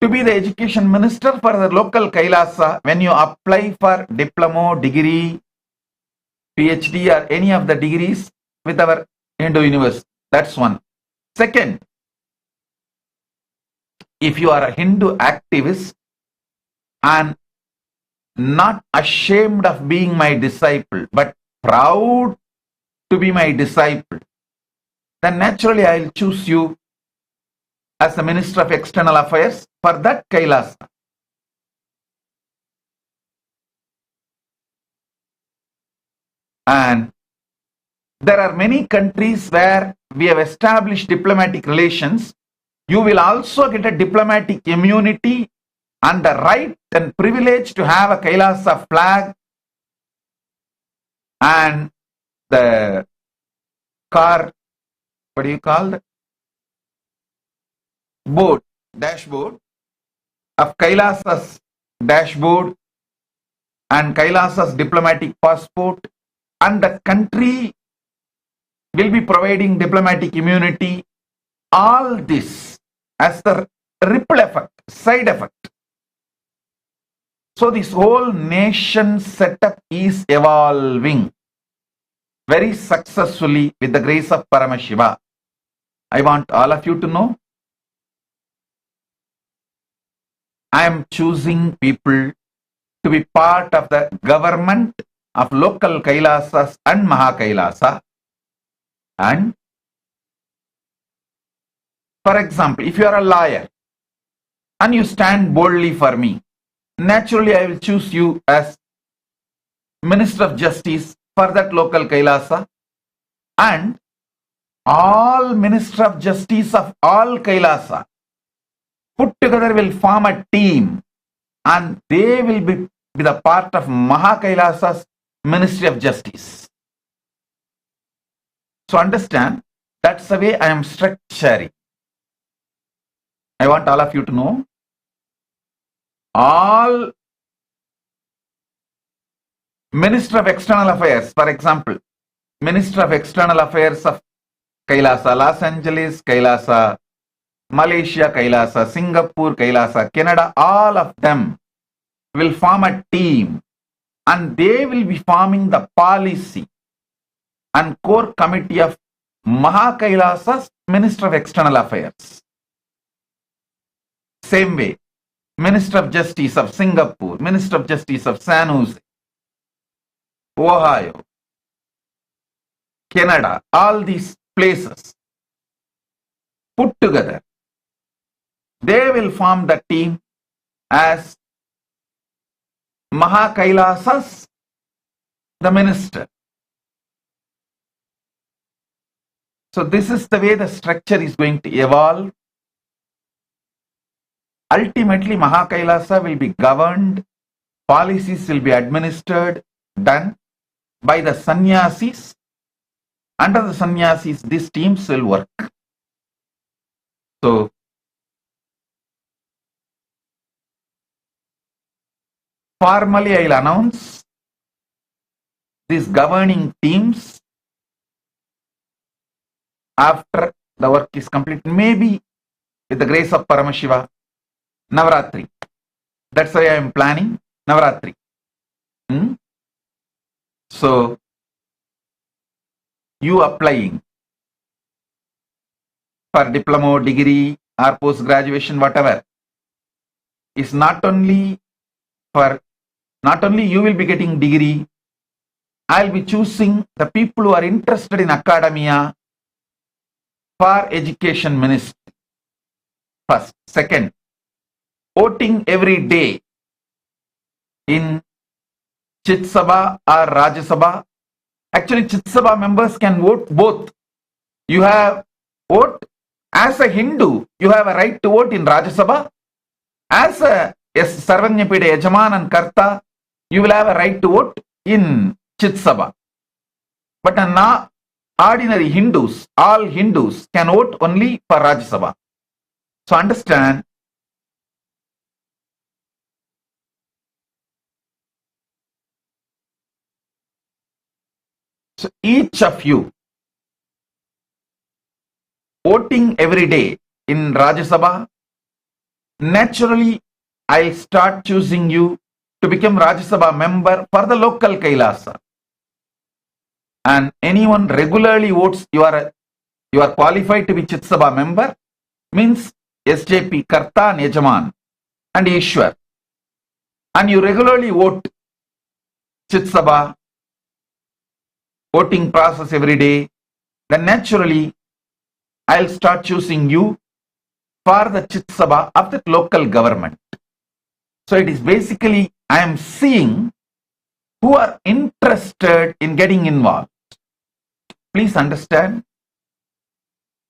to be the education minister for the local Kailasa when you apply for diploma, degree, PhD or any of the degrees with our Hindu university. That's one. Second, if you are a Hindu activist and not ashamed of being my disciple, but proud to be my disciple, then naturally I will choose you as the Minister of External Affairs for that Kailasa. And there are many countries where we have established diplomatic relations. You will also get a diplomatic immunity and the right and privilege to have a Kailasa flag and the car, what do you call that? Board, dashboard of Kailasa's dashboard and Kailasa's diplomatic passport, and the country will be providing diplomatic immunity. All this as the ripple effect, side effect. So this whole nation setup is evolving very successfully with the grace of Paramashiva. I want all of you to know, I am choosing people to be part of the government of local Kailasas and Mahakailasa. And for example, if you are a lawyer and you stand boldly for me, naturally I will choose you as Minister of Justice for that local Kailasa, and all Minister of Justice of all Kailasa put together will form a team and they will be the part of Mahakailasa's Ministry of Justice. So understand, that's the way I am structuring. I want all of you to know, all Minister of External Affairs, for example, Minister of External Affairs of Kailasa, Los Angeles, Kailasa, Malaysia, Kailasa, Singapore, Kailasa, Canada, all of them will form a team and they will be forming the policy and core committee of Mahakailasa's Minister of External Affairs. Same way, Minister of Justice of Singapore, Minister of Justice of San Jose, Ohio, Canada, all these places put together, they will form the team as Mahakailasas, the minister. So this is the way the structure is going to evolve. Ultimately, Mahakailasa will be governed, policies will be administered, done by the sannyasis. Under the sannyasis, these teams will work. So, formally I will announce these governing teams after the work is complete, maybe with the grace of Paramashiva, Navaratri. That's why I am planning Navaratri. So, you applying for diploma, degree or post-graduation, whatever, is not only you will be getting degree, I will be choosing the people who are interested in academia for education ministry. First. Second, voting every day in Chit Sabha or Rajya Sabha. Actually, Chit Sabha members can vote both You have vote as a Hindu. You have a right to vote in Rajya Sabha. As a Sarvanyapida Yajaman and Karta, you will have a right to vote in Chit Sabha. But ordinary Hindus, all Hindus can vote only for Rajya Sabha. So understand, so each of you voting every day in Rajya Sabha, naturally I'll start choosing you to become Rajya Sabha member for the local Kailasa. And anyone regularly votes, you are qualified to be Chit Sabha member, means SJP, Karta and Yajaman and Ishwar. And you regularly vote Chit Sabha, voting process every day, then naturally I'll start choosing you for the Chit Sabha of the local government. So it is basically, I am seeing who are interested in getting involved. Please understand,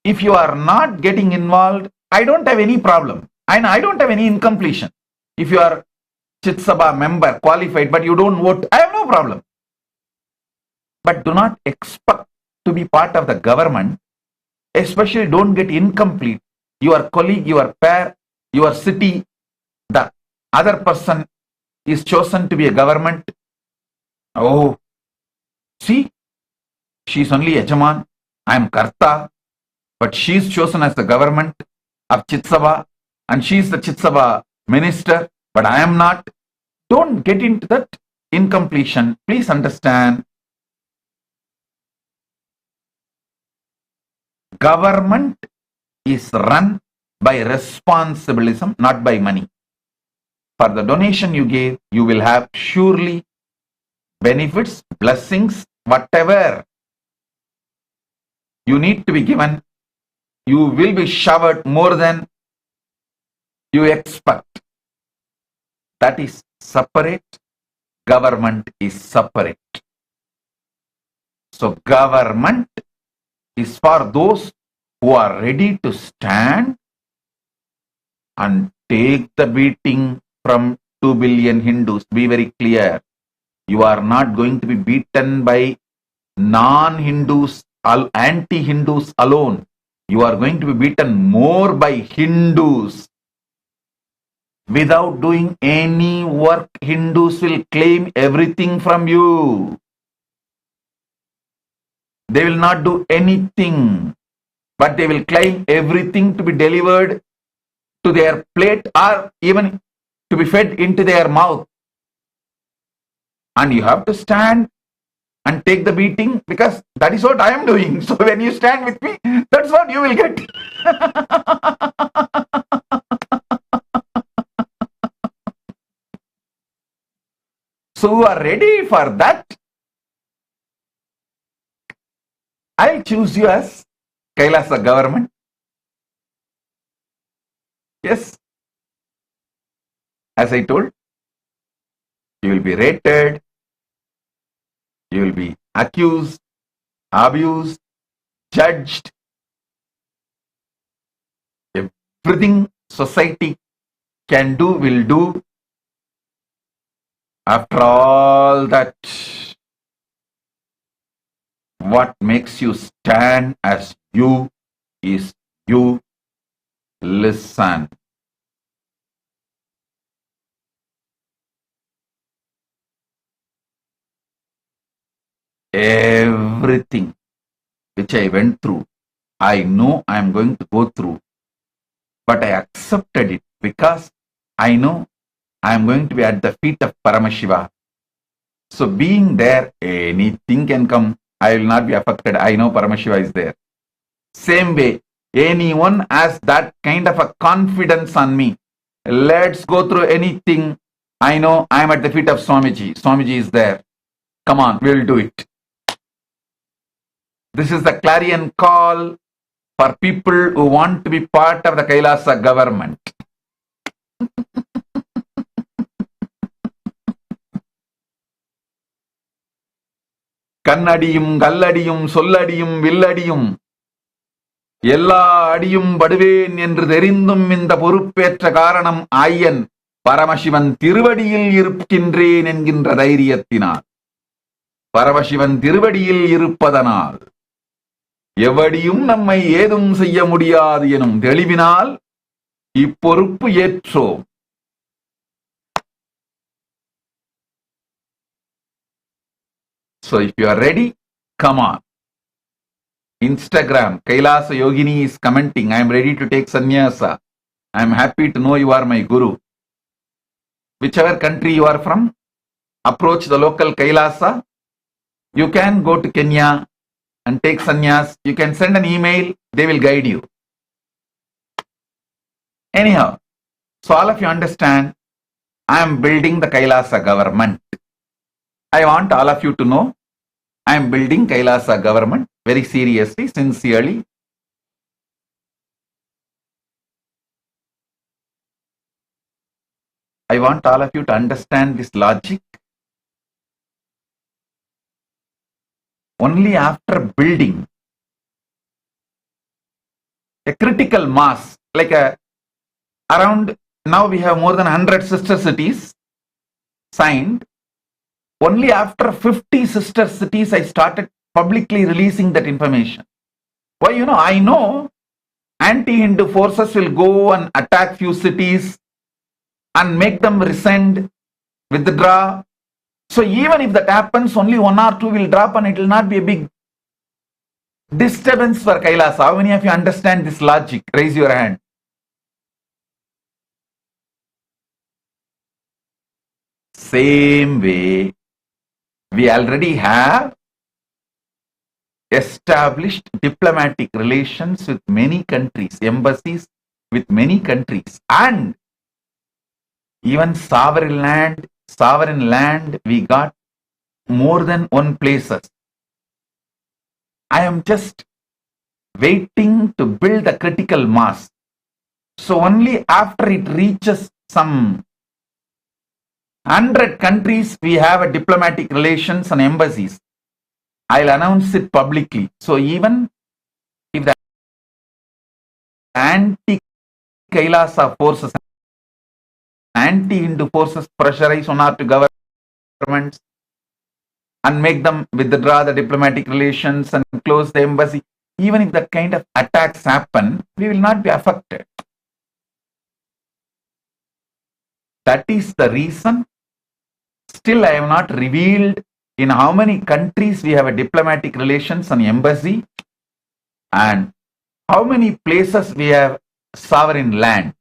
if you are not getting involved, I don't have any problem. I don't have any incompletion. If you are Chit Sabha member, qualified, but you don't vote, I have no problem. But do not expect to be part of the government. Especially don't get incomplete. Your colleague, your pair, your city, the other person is chosen to be a government. Oh, see, she's only Yajaman, I am Karta, but she's chosen as the government of Chit Sabha and she's the Chit Sabha minister, but I am not. Don't get into that incompletion. Please understand, government is run by responsibilism, not by money. For the donation you gave, you will have surely benefits, blessings, whatever you need to be given, you will be showered more than you expect. That is separate. Government is separate. So government is for those who are ready to stand and take the beating from 2 billion Hindus. Be very clear. You are not going to be beaten by non-Hindus, anti-Hindus alone. You are going to be beaten more by Hindus. Without doing any work, Hindus will claim everything from you. They will not do anything, but they will claim everything to be delivered to their plate or even to be fed into their mouth. And you have to stand and take the beating, because that is what I am doing. So when you stand with me, that's what you will get. So who are ready for that? I'll choose you as Kailasa government. Yes. As I told, you will be rated, you will be accused, abused, judged. Everything society can do, will do. After all that, what makes you stand as you is you listen. Everything which I went through, I know I am going to go through, but I accepted it because I know I am going to be at the feet of Paramashiva. So being there, anything can come. I will not be affected. I know Paramashiva is there. Same way, anyone has that kind of a confidence on me. Let's go through anything. I know I am at the feet of Swamiji. Swamiji is there. Come on, we'll do it. This is the clarion call for people who want to be part of the Kailasa government. கண்ணடியும் கல்லடியும் சொல்லடியும் வில்லடியும் எல்லா அடியும் படுவேன் என்று தெரிந்தும் இந்த பொறுப்பேற்ற காரணம் ஆயன் பரமசிவன் திருவடியில் இருக்கின்றேன் என்கின்ற தைரியத்தினால், பரமசிவன் திருவடியில் இருப்பதனால் எவடியும் நம்மை ஏதும் செய்ய முடியாது எனும் தெளிவினால் இப்பொறுப்பு ஏற்றோம். So if you are ready, come on. Instagram, Kailasa Yogini is commenting, I am ready to take sannyasa. I am happy to know you are my guru. Whichever country you are from, approach the local Kailasa. You can go to Kenya and take sannyas. You can send an email, they will guide you. Anyhow, so all of you understand, I am building the Kailasa government. I want all of you to know, I am building Kailasa government very seriously, sincerely. I want all of you to understand this logic. Only after building a critical mass, like around now we have more than 100 sister cities signed. Only after 50 sister cities I started publicly releasing that information. Why? I know anti-Hindu forces will go and attack few cities and make them resent, withdraw. So even if that happens, only one or two will drop and it will not be a big disturbance for Kailasa. How many of you understand this logic? Raise your hand. Same way, we already have established diplomatic relations with many countries, embassies with many countries, and even sovereign land we got more than one places. I am just waiting to build a critical mass. So only after it reaches some 100 countries we have a diplomatic relations and embassies, I'll announce it publicly. So even if the anti-Kailasa forces, anti-Hindu forces pressurize one or two governments and make them withdraw the diplomatic relations and close the embassy, even if that kind of attacks happen, we will not be affected. That is the reason. Still, I have not revealed in how many countries we have a diplomatic relations and embassy, and how many places we have sovereign land.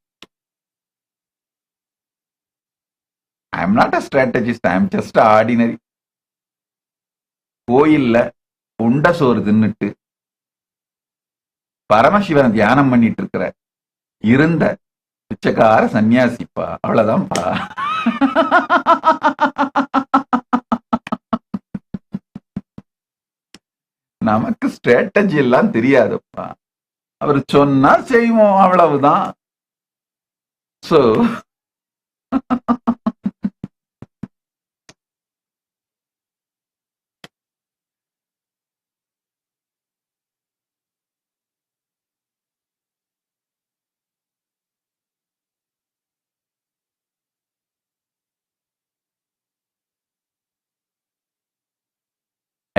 I am not a strategist, I am just an ordinary. கோயில்ல உண்ட சோறு தின்னுட்டு பரமசிவன் தியானம் பண்ணிட்டு இருக்கிற இருந்த பிச்சைக்கார சன்னியாசிப்பா, அவ்வளவுதான்ப்பா. நமக்கு ஸ்ட்ராட்டஜி எல்லாம் தெரியாதுப்பா, அவர் சொன்னா செய்வோம், அவ்வளவுதான். So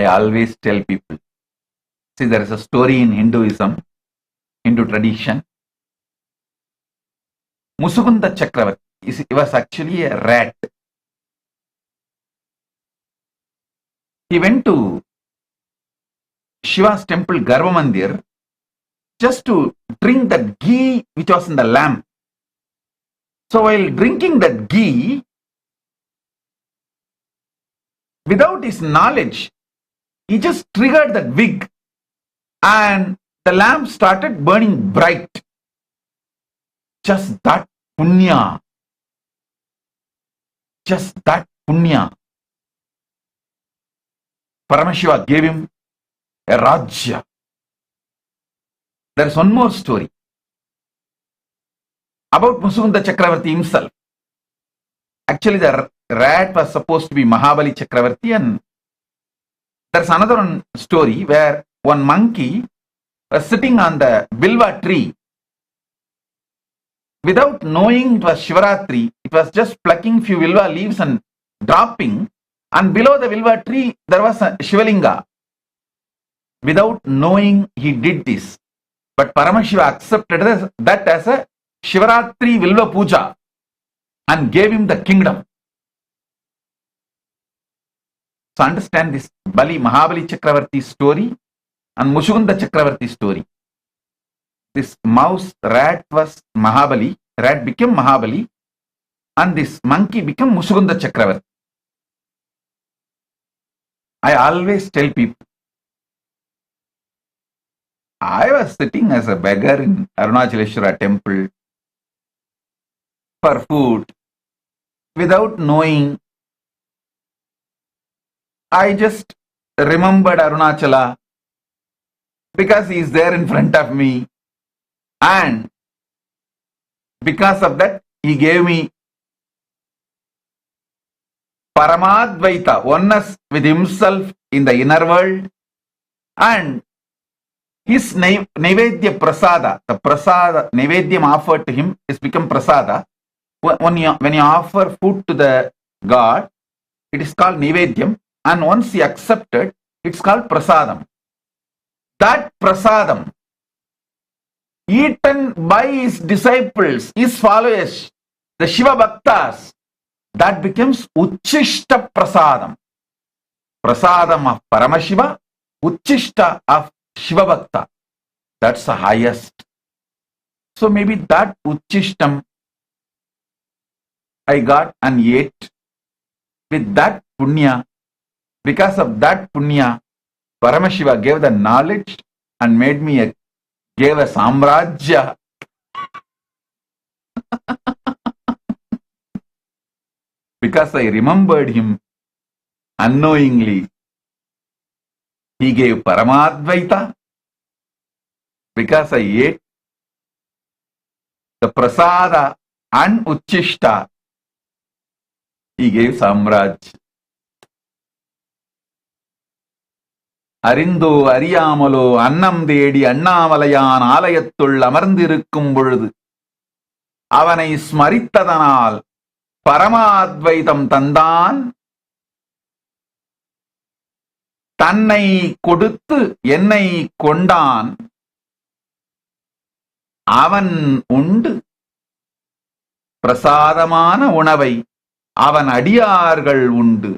I always tell people, see, there is a story in Hinduism, Hindu tradition. Musukunda Chakravarti, he was actually a rat. He went to Shiva's temple Garva Mandir just to drink that ghee which was in the lamp. So while drinking that ghee, without his knowledge, he just triggered that wig and the lamp started burning bright. Just that punya. Just that punya. Paramashiva gave him a Rajya. There is one more story about Musukunda Chakravarti himself. Actually, the rat was supposed to be Mahabali Chakravarti, and there's another story where one monkey was sitting on the Bilva tree. Without knowing it was Shivaratri, it was just plucking few Bilva leaves and dropping. And below the Bilva tree, there was a Shivalinga. Without knowing, he did this. But Paramashiva accepted that as a Shivaratri Bilva Puja and gave him the kingdom. So understand this Mahabali Chakravarti story and Mushugunda Chakravarti story. This mouse rat was Mahabali, rat became Mahabali, and this monkey became Mushugunda Chakravarti. I always tell people, I was sitting as a beggar in Arunachaleshwara temple for food. Without knowing, I just remembered Arunachala because he is there in front of me, and because of that, he gave me Paramadvaita, oneness with himself in the inner world, and his Naivedya Prasada, the Prasada, Naivedyam offered to him is become Prasada. When you offer food to the God, it is called Naivedyam, and once he accepted, it's called Prasadam. That Prasadam, eaten by his disciples, his followers, the Shiva Bhaktas, that becomes Uchishta Prasadam. Prasadam of Paramashiva, Uchishta of Shiva Bhakta. That's the highest. So maybe that Uchishtam I got and ate with that Punya. Because of that Punya, Paramashiva gave the knowledge and made me gave a Samrajya. Because I remembered him unknowingly, he gave Paramadvaita. Because I ate the Prasada and Uchishta, he gave Samraj. அறிந்தோ அறியாமலோ அன்னம் தேடி அண்ணாமலையான் ஆலயத்துள் அமர்ந்திருக்கும் பொழுது அவனை ஸ்மரித்ததனால் பரமாத்வைதம் தந்தான். தன்னை கொடுத்து என்னை கொண்டான். அவன் உண்டு பிரசாதமான உணவை அவன் அடியார்கள் உண்டு.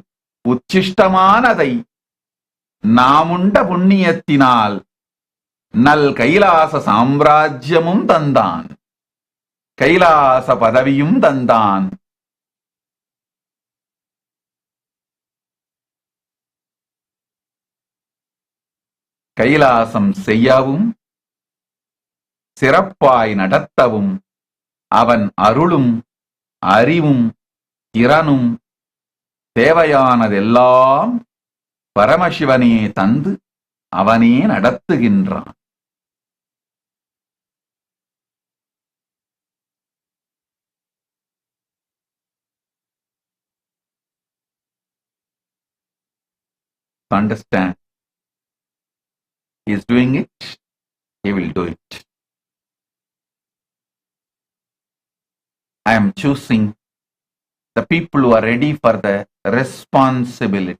உச்சிஷ்டமானதை நாமுண்ட புண்ணியத்தினால் நல் கைலாச சாம்ராஜ்யமும் தந்தான். கைலாச பதவியும் தந்தான். கைலாசம் செய்யவும் சிறப்பாய் நடத்தவும் அவன் அருளும் அறிவும் திறனும் தேவையானதெல்லாம் பரமசிவனே தந்து அவனே நடத்துகின்றான். Understand, he is doing it, he will do it. I am choosing the people who are ready for the responsibility.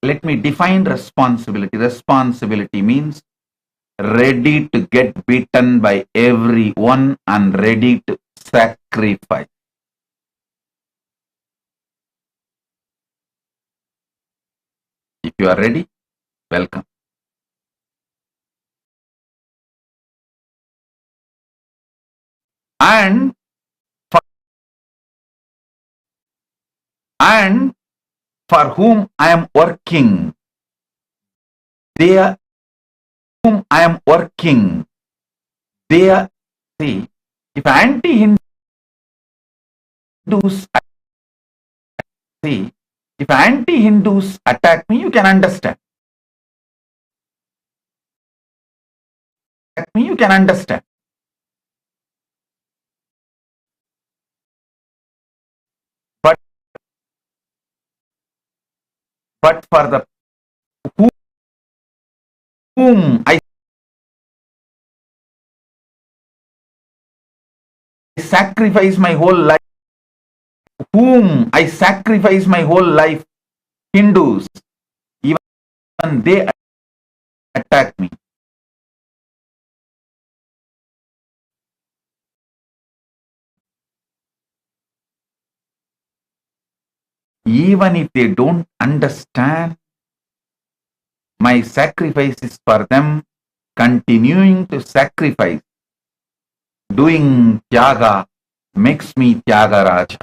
Let me define responsibility. Responsibility means ready to get beaten by everyone and ready to sacrifice. If you are ready, welcome. And for whom I am working, they are whom I am working, they are, see, if anti-Hindus, see, if anti-Hindus attack me, you can understand. Attack me, you can understand. But for the whom I sacrifice my whole life, whom I sacrifice my whole life, Hindus, even they attack me. Even if they don't understand, my sacrifice is for them, continuing to sacrifice, doing tyaga makes me Tyagaraja.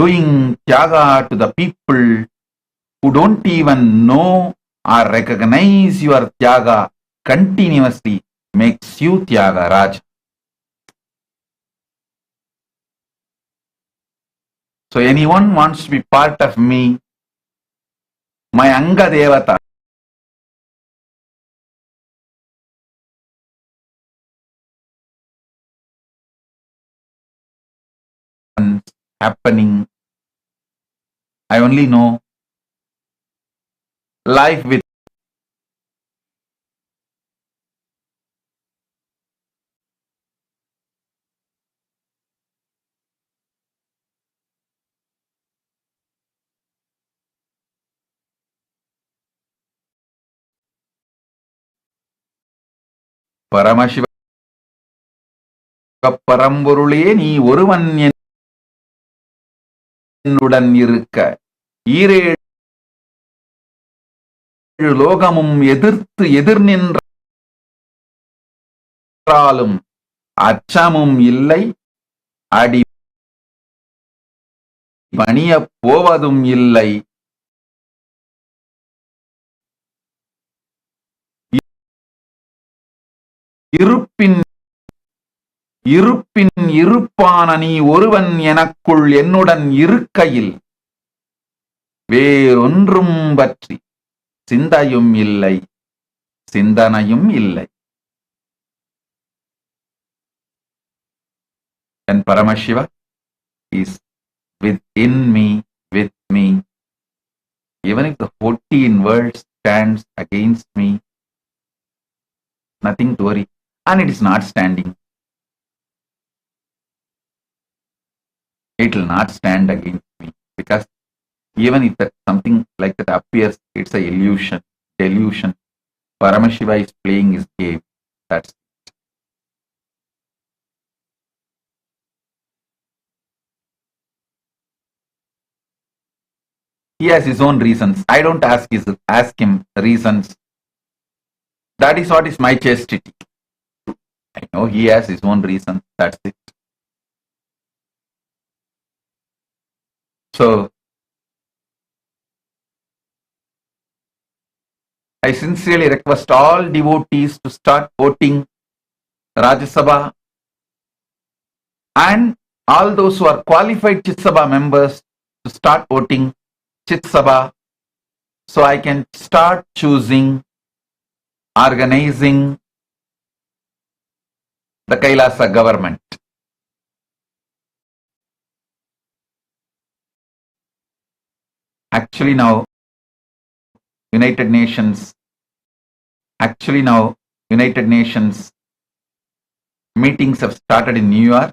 Doing tyaga to the people who don't even know or recognize your tyaga continuously makes you Tyagaraja. So anyone wants to be part of me, my Anga Devata, happening. I only know life with Paramasiva பரம்பொருளே நீ ஒருவன் என்னுடன் இருக்க ஈரேழு லோகமும் எதிர்த்து எதிர் நின்றாலும் அச்சமும் இல்லை, அடி பணியப் போவதும் இல்லை. இருப்பின் இருப்பான நீ ஒருவன் எனக்குள் என்னுடன் இருக்கையில் வேறொன்றும் பற்றி சிந்தையும் இல்லை, சிந்தனையும் இல்லை. And Paramashiva is within me, with me. Even if the 14 world stands against me, nothing to worry. And it is not standing. It will not stand against me, because even if that something like that appears, it's a illusion, delusion. Paramashiva is playing his game. That's it. He has his own reasons. I don't ask him reasons. That is what is my chastity. I know he has his own reasons. That's it. So, I sincerely request all devotees to start voting Rajya Sabha, and all those who are qualified Chit Sabha members to start voting Chit Sabha, so I can start choosing, organizing the Kailasa government. Actually now United Nations meetings have started in New York.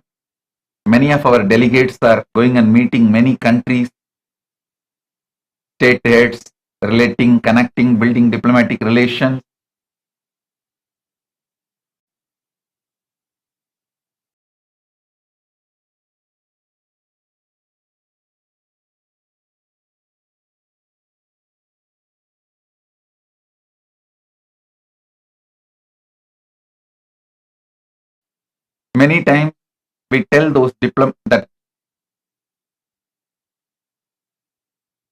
Many of our delegates are going and meeting many countries, state heads, relating, connecting, building diplomatic relations. Many times we tell those that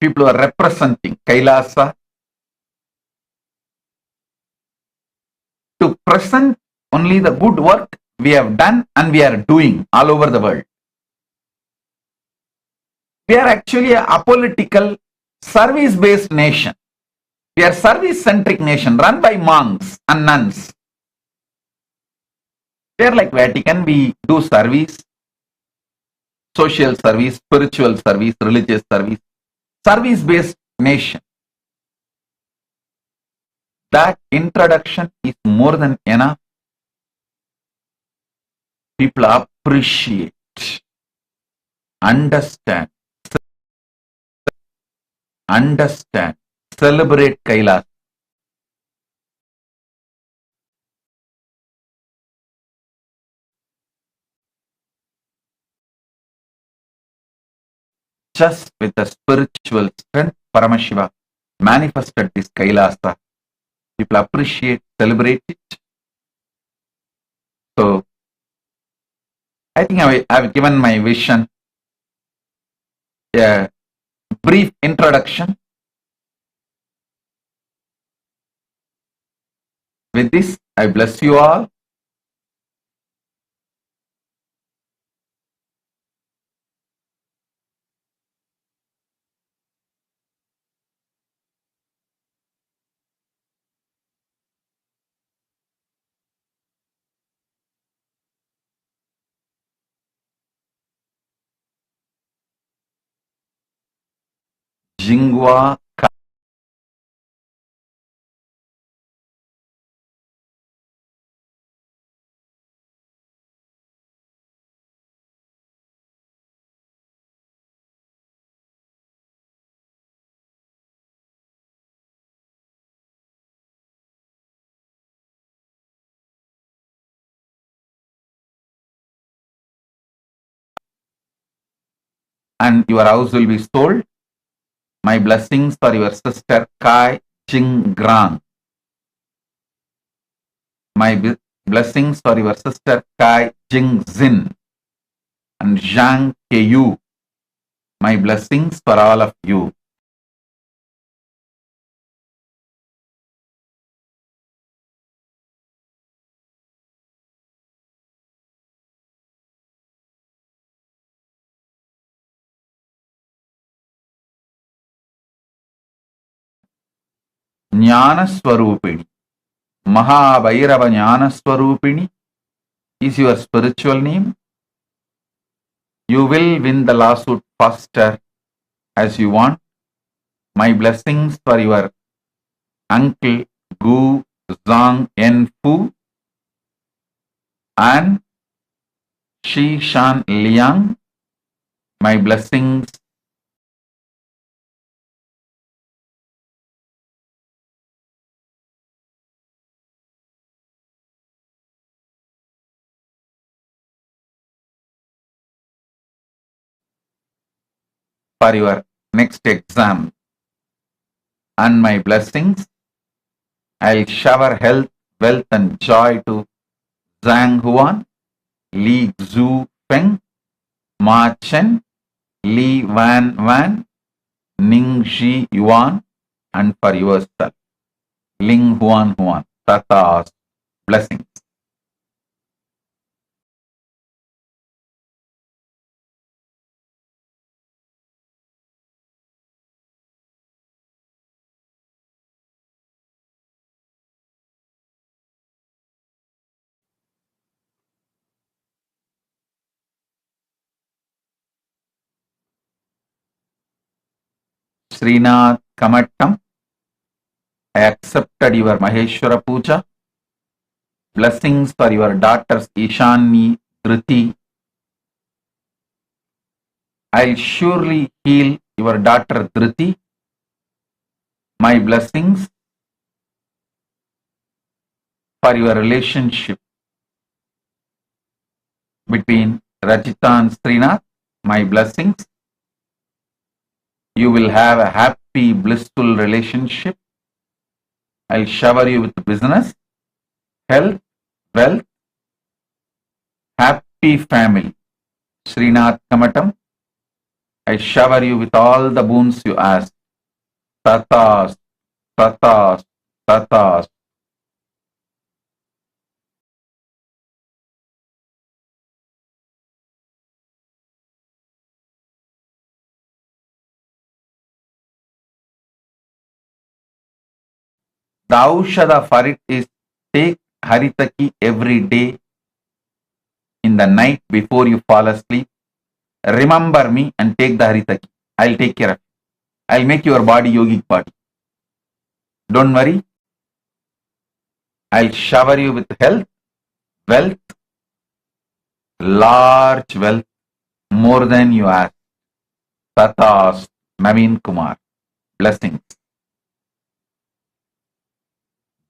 people who are representing Kailasa to present only the good work we have done and we are doing all over the world. We are actually a apolitical, service-based nation. We are service-centric nation run by monks and nuns. We are like Vatican. We do service, social service, spiritual service, religious service, service-based nation. That introduction is more than enough People appreciate, understand, celebrate Kailasa. Just with the spiritual strength, Paramashiva manifested this Kailasa. People appreciate, celebrate it. So, I think I've given my vision a brief introduction. With this, I bless you all. Jingwa and your house will be sold. My blessings for your sister Kai Jing Grang. My blessings for your sister Kai Jing Zin and Zhang Keyu. My blessings for all of you. Jnana Swarupini. Mahabhairava Jnana Swarupini is your spiritual name. You will win the lawsuit faster as you want. My blessings for your uncle Gu Zhang En Fu and Shi Shan Liang. My blessings for your next exam. And my blessings, I'll shower health, wealth and joy to Zhang Huan, Li Zhu Feng, Ma Chen, Li Wan Wan, Ning Shi Yuan, and for yourself, Ling Huan Huan. Tata's blessings. Srinath Kamattam, I accepted your Maheshwara Puja. Blessings for your daughters Ishani, Dhriti. I'll surely heal your daughter Dhriti. My blessings for your relationship between Rajita and Srinath. My blessings. You will have a happy, blissful relationship. I'll shower you with business, health, wealth, happy family. Srinath Kamatam, I shower you with all the boons you ask. Tatas, tatas, tatas. The aushadha for it is take Haritaki every day in the night before you fall asleep. Remember me and take the Haritaki. I'll take care of you. I'll make your body yogic body. Don't worry. I'll shower you with health, wealth, large wealth, more than you ask. Tathast, Naveen Kumar. Blessings.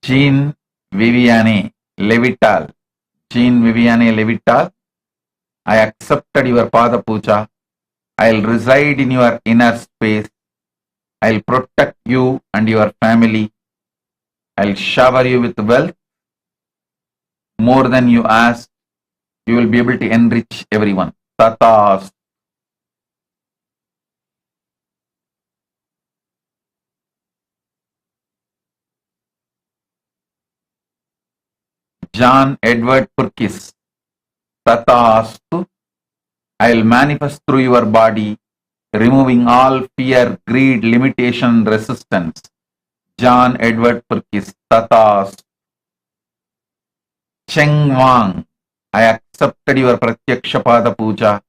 Jean Viviane Levital. Jean Viviane Levital, I accepted your Pada Puja. I'll reside in your inner space. I'll protect you and your family. I'll shower you with wealth. More than you ask, you will be able to enrich everyone. Tathas. John Edward Purkis. Tathastu. I'll manifest through your body, removing all fear, greed, limitation, resistance. John Edward Purkis. Tathas. Cheng Wang. I accepted your Pratyaksha Pada Puja.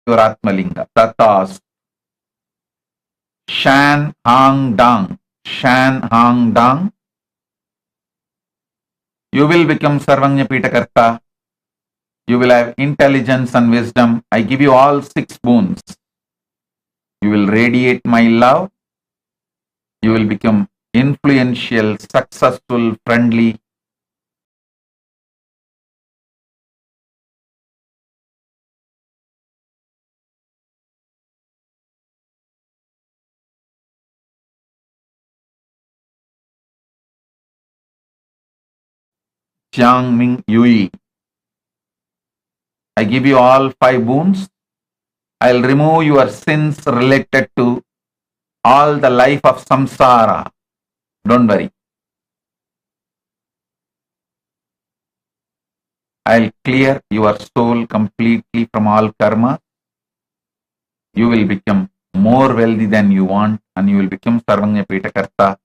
Your Atmalinga. Tathas. Shan Hang Dang. Shan Hang Dang. You will become Sarvanya Pitakarta. You will have intelligence and wisdom. I give you all 6 boons. You will radiate my love. You will become influential, successful, friendly. Jiang Ming Yui. I give you all 5 boons. I'll remove your sins related to all the life of samsara. Don't worry. I'll clear your soul completely from all karma. You will become more wealthy than you want and you will become Sarvanya Pitakarta.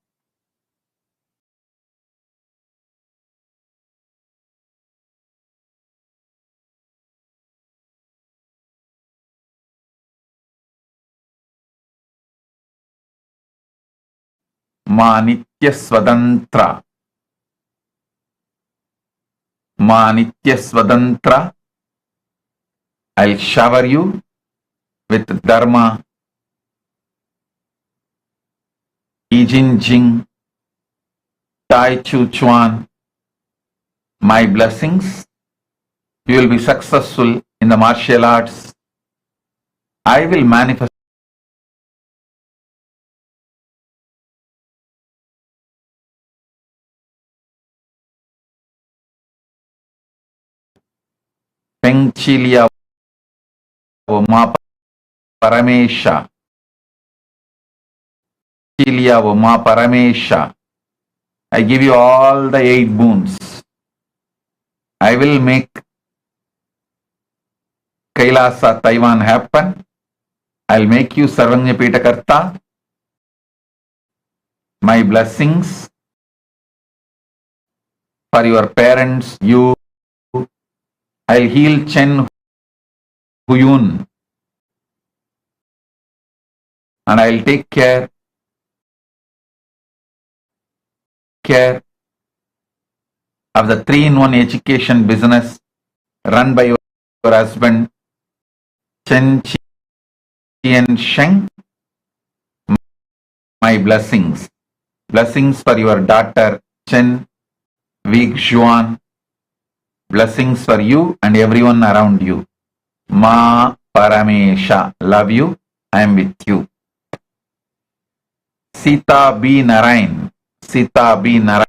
Ma Nitya Swatantra. Ma Nitya Swatantra. I'll shower you with Dharma, Ijin Jing, Tai Chu Chuan. My blessings. You will be successful in the martial arts. I will manifest Peng Chilia Oma Paramesha. Chilia Oma Paramesha. I give you all the 8 boons. I will make Kailasa Taiwan happen. I'll make you Sarvanya Pitakarta. My blessings for your parents, you. I'll heal Chen Huyun. And I'll take care of the 3-in-1 education business run by your husband, Chen Chien Sheng. My blessings. Blessings for your daughter, Chen Wig Xuan. Blessings for you and everyone around you. Ma Paramesha. Love you. I am with you. Sita B. Narayan. Sita B. Narayan.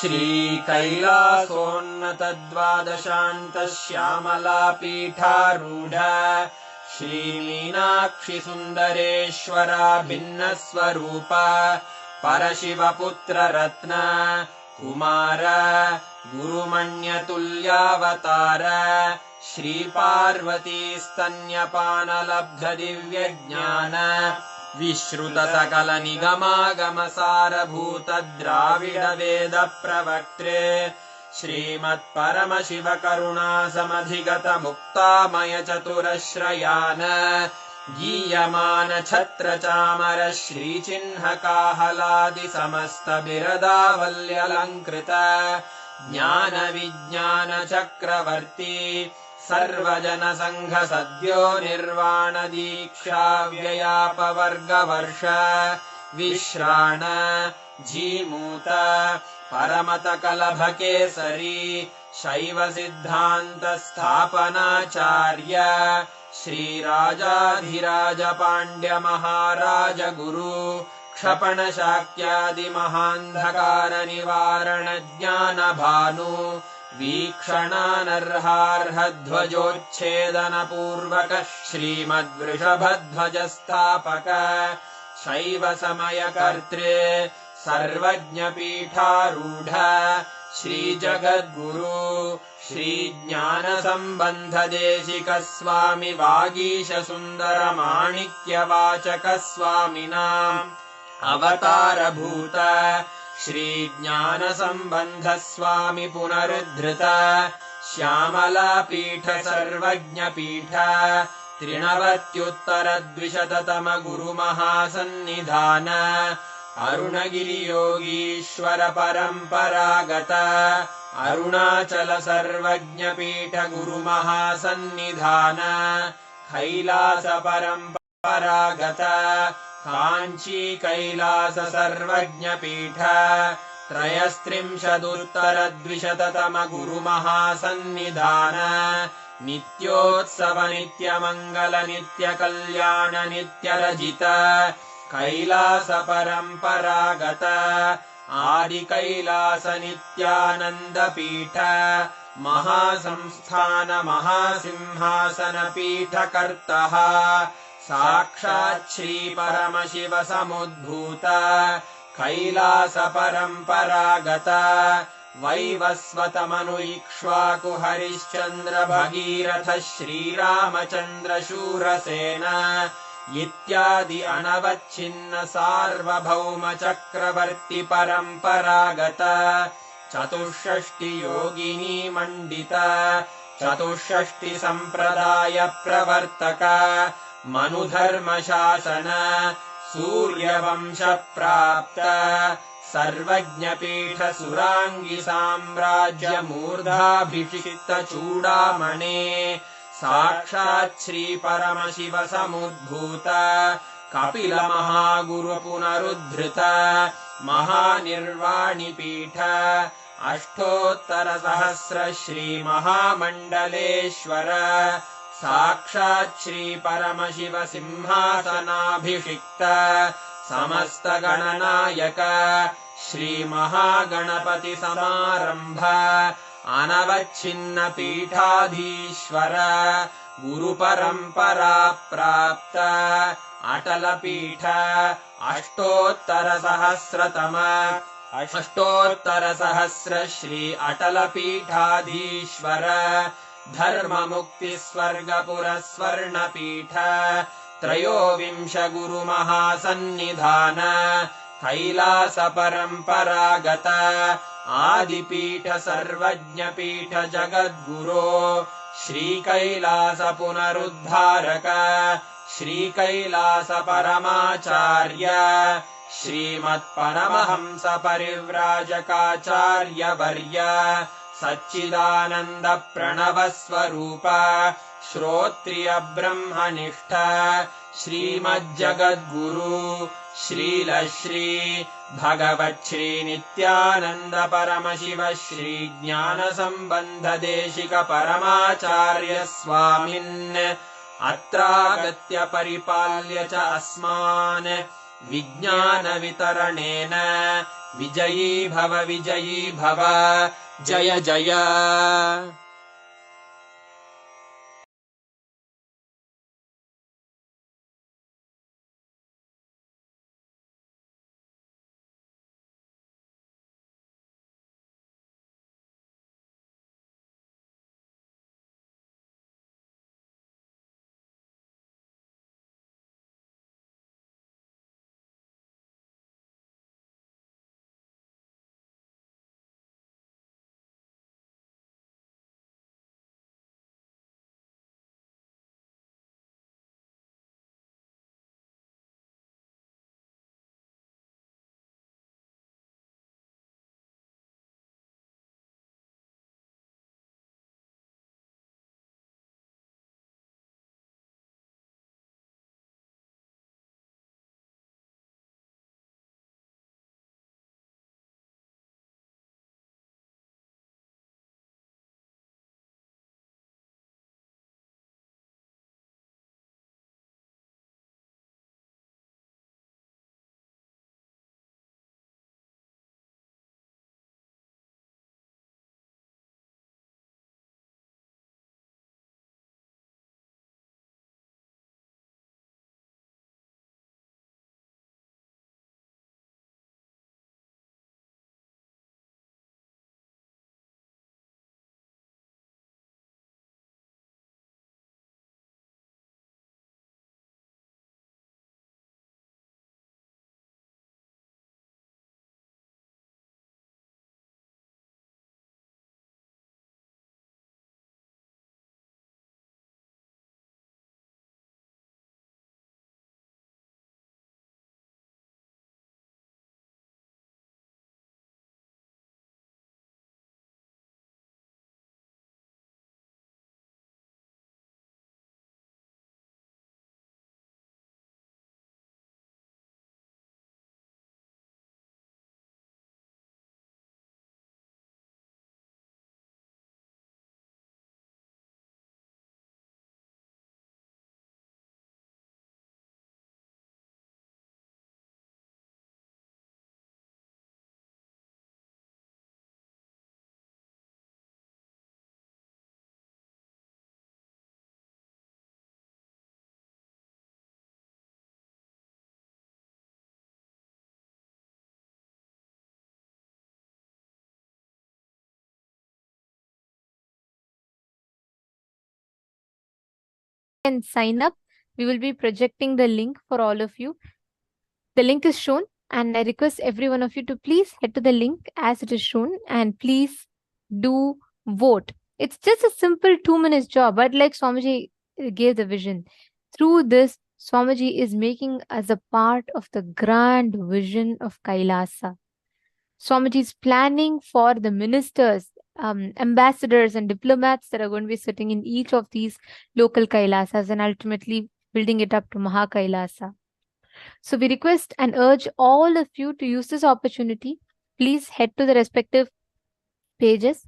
श्रीकैलासोन्नतद्वादशान्तः श्यामलापीठारूढ श्रीमीनाक्षि सुन्दरेश्वरा भिन्नस्वरूप परशिवपुत्ररत्न Kumar गुरुमण्यतुल्यावतार Shri Parvati स्तन्यपानलब्धदिव्यज्ञान विश्रुतसकलनिगमागमसारभूत द्राविडवेद प्रवक्त्रे श्रीमत्परमशिवकरुणासमधिगत मुक्तामय चतुरश्रयान गीयमान छत्रचामर श्रीचिह्नकाहलादि समस्त बिरदावल्यलङ्कृत ज्ञान विज्ञान चक्रवर्ती सर्वजन संघ सद्यो निर्वाण दीक्षा व्ययापवर्गवर्ष विश्राण जीमूत परमत कलभ केसरी शैव सिद्धान्त स्थापनाचार्य श्रीराजाधिराज पाण्ड्य महाराज गुरु क्षपण शाक्यादि महान्धकार निवारण ज्ञान भानु वीक्षणानर्हार्ह ध्वजोच्छेदन पूर्वक श्रीमद्वृषभध्वज स्थापक शैव समय कर्त्रे सर्वज्ञ पीठारूढ श्री जगद्गुरु श्री ज्ञान संबंध देशिक स्वामी वागीश सुंदर माणिक्य वाचक स्वामिनाम् अवतार भूत श्री ज्ञान संबंध स्वामी पुनरुद्धृत श्यामला पीठ सर्वज्ञ पीठ त्रिनवत्युत्तर द्विशततम गुरु महासन्निधान अरुणगिरि योगीश्वर परंपरागत अरुणाचल सर्वज्ञ पीठ गुरु महासन्निधान कैलास परंपरागत कांची कैलास सर्वज्ञ पीठ त्रयस्त्रिंशदुत्तर द्विशततम गुरु महासन्निधान नित्योत्सव नित्य मंगल नित्य कल्याण नित्य रजित कैलास परंपरागत आदि कैलास नित्यानंद पीठ महासंस्थान महासिंहासन पीठ कर्तः साक्षात् श्री परमशिव समुद्भूत कैलास परंपरागत वैवस्वत मनु इक्ष्वाकु हरिश्चंद्र भगीरथ श्रीरामचंद्र शूरसेन इत्यादि अनवच्छिन्न सार्वभौम चक्रवर्ती परंपरागत चतुष्षष्टि योगिनी मंडित चतुष्षष्टि संप्रदाय प्रवर्तक मनुधर्म शासन सूर्यवंश प्राप्त सर्वज्ञ पीठ सुरांगी साम्राज्य मूर्धाभिषिक्त चूडामणे साक्षात् श्री परमशिव समुद्भूत कपिल महागुरु पुनरुद्धृत महानिर्वाणि पीठ अष्टोत्तर सहस्र श्री महामंडलेश्वर साक्षात् श्री परमशिव सिंहासनाभिषिक्त समस्त गणनायक श्री महागणपति समारंभ अनवच्छिन्न पीठाधीश्वर गुरु परंपरा प्राप्त अटल पीठ अष्टोत्तर सहस्र श्री अटल पीठाधीश्वर धर्म मुक्ति स्वर्गपुर स्वर्ण पीठ त्रयोविंश गुरु महासन्निधान कैलास परंपरागत आदिपीठ सर्वज्ञ पीठ जगद्गुरो श्री कैलास पुनरुद्धारक श्री कैलास परमाचार्य श्रीमत्परमहंस परिव्राजकाचार्य वर्य सच्चिदानंद प्रणव स्वरूप श्रोत्रिय ब्रह्मनिष्ठ श्रीमज्जगद्गुरु श्रील श्री भगवत् श्री नित्यानंद परमशिव श्री ज्ञान संबंध देशिक परमाचार्य स्वामिन् अत्रागत्य परिपाल्य च अस्मान् विज्ञान वितरणेन विजयी भव जय जय And sign up. We will be projecting the link for all of you. The link is shown, and I request every one of you to please head to the link as it is shown and please do vote. It's just a simple 2 minutes job, but like Swamiji gave the vision, through this, Swamiji is making us a part of the grand vision of Kailasa. Swamiji is planning for the ministers, ambassadors, and diplomats that are going to be sitting in each of these local Kailasas and ultimately building it up to Maha Kailasa. So we request and urge all of you to use this opportunity. Please head to the respective pages